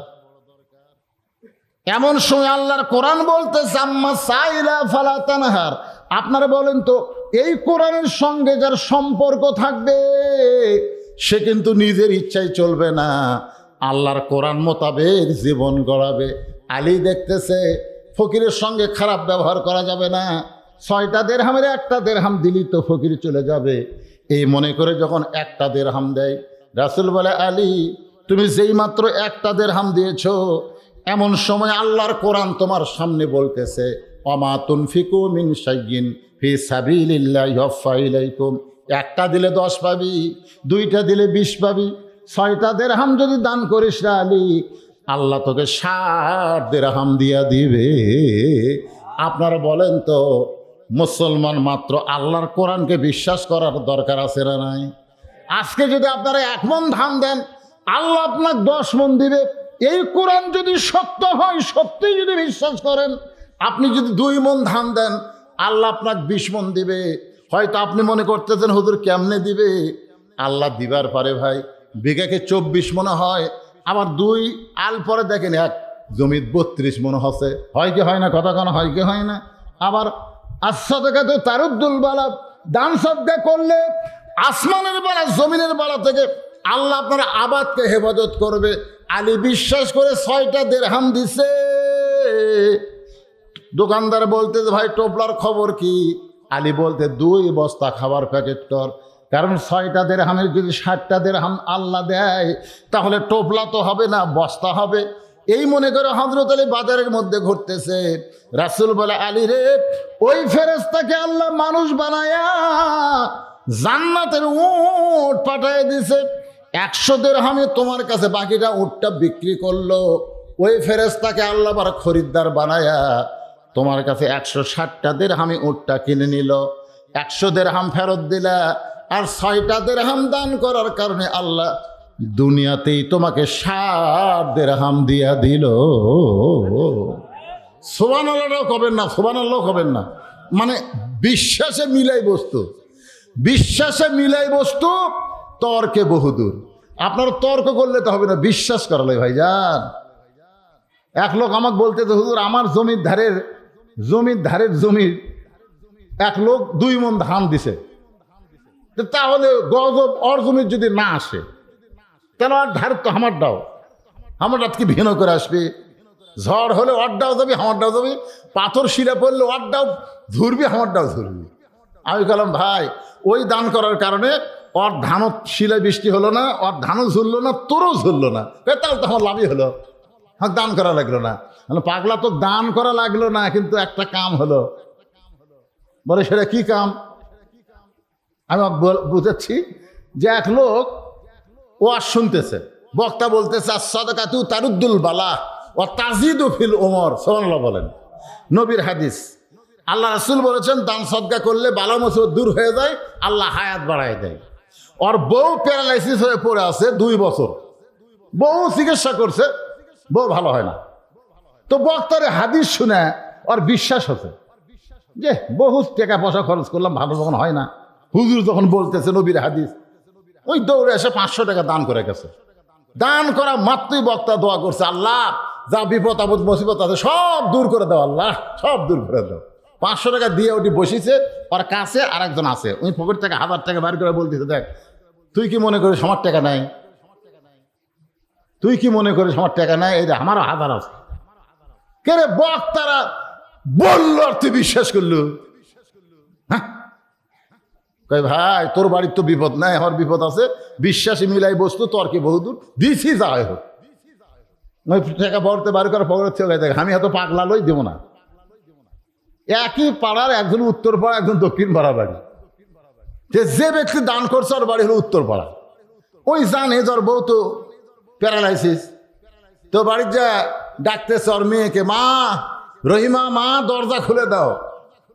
এমন সময় আল্লাহর কোরআন বলতেছে, আম্মা সাইলা ফালা তানহার। আপনারা বলেন তো, এই কোরআনের সঙ্গে যার সম্পর্ক থাকবে সে কিন্তু নিজের ইচ্ছায় চলবে না, আল্লাহর কোরআন মোতাবেক জীবন গড়াবে। আলী দেখতেছে ফকিরের সঙ্গে খারাপ ব্যবহার করা যাবে না, 6টা দিরহামের 1টা দিরহাম দিলি তো ফকির চলে যাবে। এই মনে করে যখন 1টা দিরহাম দেয়, রাসূল বলে, আলী, তুমি যেই মাত্র 1টা দিরহাম দিয়েছ, এমন সময় আল্লাহর কোরআন তোমার সামনে বলতেছে, ওমা তুনফিকু মিন শাইইন ফি সাবিলিল্লাহি ইউওয়াফা ইলাইকুম। 1টা দিলে 10 পাবি, 2টা দিলে 20 পাবি। 6টা দিরহাম যদি দান করিস রে আলী, আল্লাহ তোকে 60 দিরহাম দিয়া দিবে। আপনারা বলেন তো, মুসলমান মাত্র আল্লাহর কোরআনকে বিশ্বাস করার দরকার আছে না নাই? আজকে যদি আপনারা 1 মণ ধান দেন, আল্লাহ আপনাকে 10 মণ দিবে। এই কোরআন যদি সত্য হয়, সত্যিই যদি বিশ্বাস করেন, আপনি যদি 2 মণ ধান দেন, আল্লাহ আপনাকে 20 মণ দিবে। হয়তো আপনি মনে করতেছেন হুজুর কেমনে দিবে? আল্লাহ দিবার পারে ভাই। বিঘাকে 24 মনে হয়, আবার 2 আল পরে দেখেন 1 জমির 32 মনে হচ্ছে। হয় কি হয় না? কথা কেন হয় কি হয় না? আবার আসাদকা তো তারুদ্দুল বালা, দান সদকা করলে আসমানের বেলা জমিনের বেলা থেকে আল্লাহ আপনার আবাদকে হেফাজত করবে। আলী বিশ্বাস করে 6টা দিরহাম দিছে। দোকানদার বলতে ভাই টোপলার খবর কি? আলী বলতে 2 বস্তা খাবার প্যাকেট কর। কারণ 6টা দিরহামের যদি 60টা দিরহাম আল্লাহ দেয়, তাহলে টোপলা তো হবে না, বস্তা হবে। এই মনে করে হযরত আলী বাজারের মধ্যে ঘুরতেছে। রাসূল বলে, আলী রে, ওই ফেরেশতাকে আল্লাহ মানুষ বানায়া জান্নাতের উট পাঠায় দিছে। 100 দিরহামে তোমার কাছে বাকিটা উটটা বিক্রি করলো। ওই ফেরেশতাকে আল্লাহ আবার খরিদ্দার বানায়া তোমার কাছে 160টা দিরহামে উটটা কিনে নিল। 100 দিরহাম ফেরত দিলা, আর 6টা দিরহাম দান করার কারণে আল্লাহ দুনিয়াতেই তোমাকে 60 দিরহাম দিয়া দিল। সুবহানাল্লাহও কবেন না, সুবহানাল্লাহও কবেন না। মানে বিশ্বাসে মিলাই বস্তু, বিশ্বাসে মিলাই বস্তু, তর্কে বহুদূর। আপনার তর্ক করলে তো হবে না, বিশ্বাস করালে ভাইজান। এক লোক আমাকে বলতে, হুজুর আমার জমির ধারের জমির এক লোক 2 মণ ধান দিছে, তাহলে গজব ওর জমির যদি না আসে, তাহলে আর ধার তো আমারটা কি ভিন্ন করে আসবে? ঝড় হলে ওরটাও যাবি, আমারটাও যাবি। পাথর শিলা পড়লে ওরটাও ধরবি, আমারটাও ধরবি। আমি বললাম, ভাই ওই দান করার কারণে ওর ধানও শিলায় বৃষ্টি হলো না, ওর ধানও ঝুললো না, তোরও ঝুললো না, তাহলে তো আমার লাভই হলো। হ্যাঁ, দান করা লাগলো না। পাগলা, তো দান করা লাগলো না, কিন্তু একটা কাম হলো। বলে, সেটা কি কাম? আমি বুঝাচ্ছি যে এক লোক ওয়াজ শুনতেছে, বক্তা বলতেছে, আস-সাদাকাতু তারুদ্দুল বালা ওয়া তাজিদু ফিল উমর। সুবহানাল্লাহ বলেন। নবীর হাদিস। আল্লাহ রাসূল বলেছেন, দান সদকা করলে বালা মুসিবত দূর হয়ে যায়, আল্লাহ হায়াত বাড়ায় দেয়। ওর বউ প্যারালাইসিস হয়ে পড়ে আছে 2 বছর, বউ চিকিৎসা করছে, বউ ভালো হয় না। তো বক্তারে হাদিস শুনে ওর বিশ্বাস হচ্ছে যে বহু টাকা পয়সা খরচ করলাম, ভালো যখন হয় না, হুজুর যখন বলতেছে নবীর হাদিস, ওই দৌড়ে এসে 500 টাকা দান করে গেছে। দান করা মাত্রই বক্তা দোয়া করছে, আল্লাহ যা বিপদ আপদ মুসিবত আছে সব দূর করে দাও, আল্লাহ সব দূর করে দাও। 500 টাকা দিয়ে ওটি বসিছে, ওর কাছে আরেকজন আছে, ওই পকেট থেকে 1000 টাকা বের করে বলতেছে, দেখ তুই কি মনে করিস আমার টাকা নাই? তুই কি মনে করিস আমার টাকা নাই? এই যে আমারও 1000 আছে। কে রে? বক্তারা বলল আর তুই বিশ্বাস করলু? হ্যাঁ, কই ভাই তোর বাড়ির তো বিপদ নাই, আমার বিপদ আছে। বিশ্বাসী মিলাই বস্তু, তর্কে বহুদূর। দিছি যা হয় হোক, ওই টাকা পড়তে বার করে পকেট থেকে দেখ, আমি এত পাগলা লই দেবো না। একই পাড়ার, একজন উত্তর পাড়া, একজন দক্ষিণ পাড়া বাড়ি। যে ব্যক্তি দান করছে ওর বাড়ি হলো উত্তর পাড়া। ওই জানে যার বউ তো প্যারালাইসিস, তো বাড়ির যা ডাকতেছে ওর মেয়েকে, মা রহিমা, মা দরজা খুলে দাও।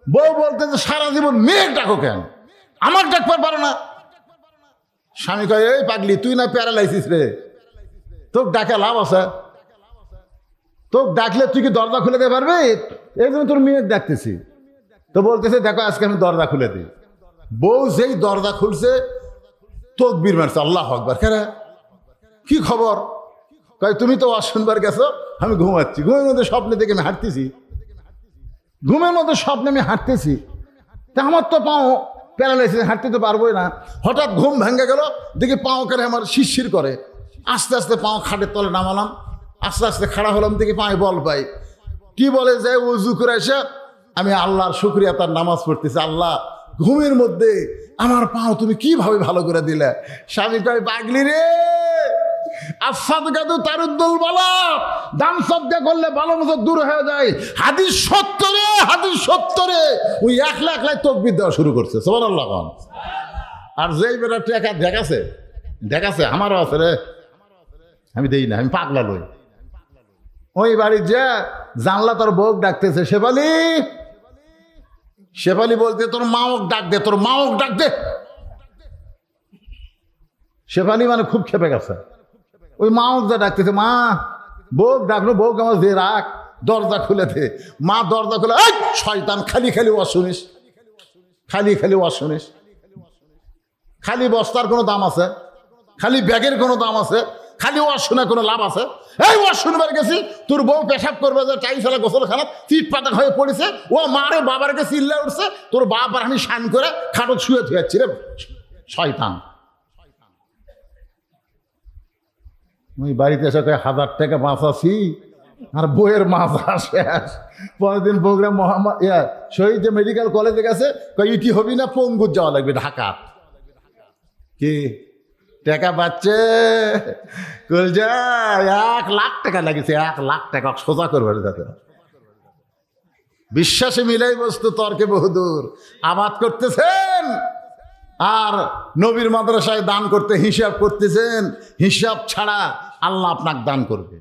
বউ বলতেছে, সারা জীবন মেয়ে ডাকো কেন, আমার ডাকবার পারো না? স্বামী কয়, এই পাগলি তুই না প্যারালাইসিস রে, তোকে ডাকে লাভ আছে? তোকে ডাকলে তুই কি দরজা খুলে দিতে পারবি? এই জন্য তোর মেয়ে ডাকতেছি। তো বলতেছে, দেখো আজকে আমি দরজা খুলে দিই। বউ যেই দরজা খুলছে, তাকবীর মারছে, আল্লাহু আকবার। কেন, কি খবর? কয়, তুমি তো ওয়াজ শুনবার গেছো, আমি ঘুমাচ্ছি। ঘুমের মধ্যে স্বপ্নে দেখে আমি হাঁটতেছি, ঘুমের মধ্যে স্বপ্নে আমি হাঁটতেছি, তা আমার তো পাও প্যারালাইসিস, হাঁটতে তো পারবোই না। হঠাৎ ঘুম ভেঙে গেল, দেখি পাও করে আমার শিরশির করে। আস্তে আস্তে পাও খাটের তলে নামালাম, আস্তে আস্তে খাড়া হলাম, দেখি পায়ে বল পাই। কি বলে যায়, উজু করে এসে আমি আল্লাহর শুকরিয়া তার নামাজ পড়তেছি, আল্লাহ ঘুমের মধ্যে আমার পাও তুমি কিভাবে ভালো করে দিলে। স্বামী কয়, পাগলি রে, আস-সাদকাতু তারুদ্দুল বালা, দান সদকা করলে ভালো মতো দূর হয়ে যায়। হাদিস সত্য রে, হাদিস সত্য রে। ওই একলা একলাই তাকবীর দেওয়া শুরু করছে। সুবহানাল্লাহ। আর যেই বেটা টাকা দেখাছে আমারও আছে রে, আমি দেই না, আমি পাগলা লই। ওই বাড়ির যে জানলা, তার বউ ডাকতেছে, শেফালি শেফালি বলতে তোর মাওক ডাক দে, তোর মাওক ডাক দে। শেফালি মানে খুব খেপে গেছে, ওই মাওক যা ডাকতেছে, মা বউ ডাকলো, বউ আমার যে রাখ, দরজা খুলে দে। মা দরজা খুলে, এই শয়তান, খালি খালি ওয়াজ শুনিস, খালি খালি ওয়াজ শুনিস, খালি বস্তার কোনো দাম আছে, খালি ব্যাগের কোনো দাম আছে, খালি ওয়াজ শুনে কোনো লাভ আছে? এই ওয়াজ শুনবার গেছি, তোর বউ পেশাব করবে যে টাইম ফেলা গোসলখানা চিট পাতা হয়ে পড়েছে, ও মারে বাবার কাছে চিল্লা উঠছে, তোর বাপ আর আমি শান করে খাটো ছুঁয়ে থুয়াচ্ছি রে শয়তান। ওই বাড়িতে এসে 1000 টাকা বাঁচাছি আর বইয়ের মাথা শেষ। পরের দিন প্রোগ্রাম মোহাম্মদ শহীদ মেডিকেল কলেজে গেছে, ইটি হবি না, পঙ্গুর যাওয়া লাগবে ঢাকা। কি টাকা পাচ্ছে? 1 লাখ টাকা লাগেছে, 1 লাখ টাকা সোজা করবে যাতে। বিশ্বাসে মিলাই বস্তু, তর্কে বহুদূর। আবাদ করতেছেন আর নবীর মাদ্রাসায় দান করতে হিসাব করতেছেন, হিসাব ছাড়া আল্লাহ আপনাকে দান করবে।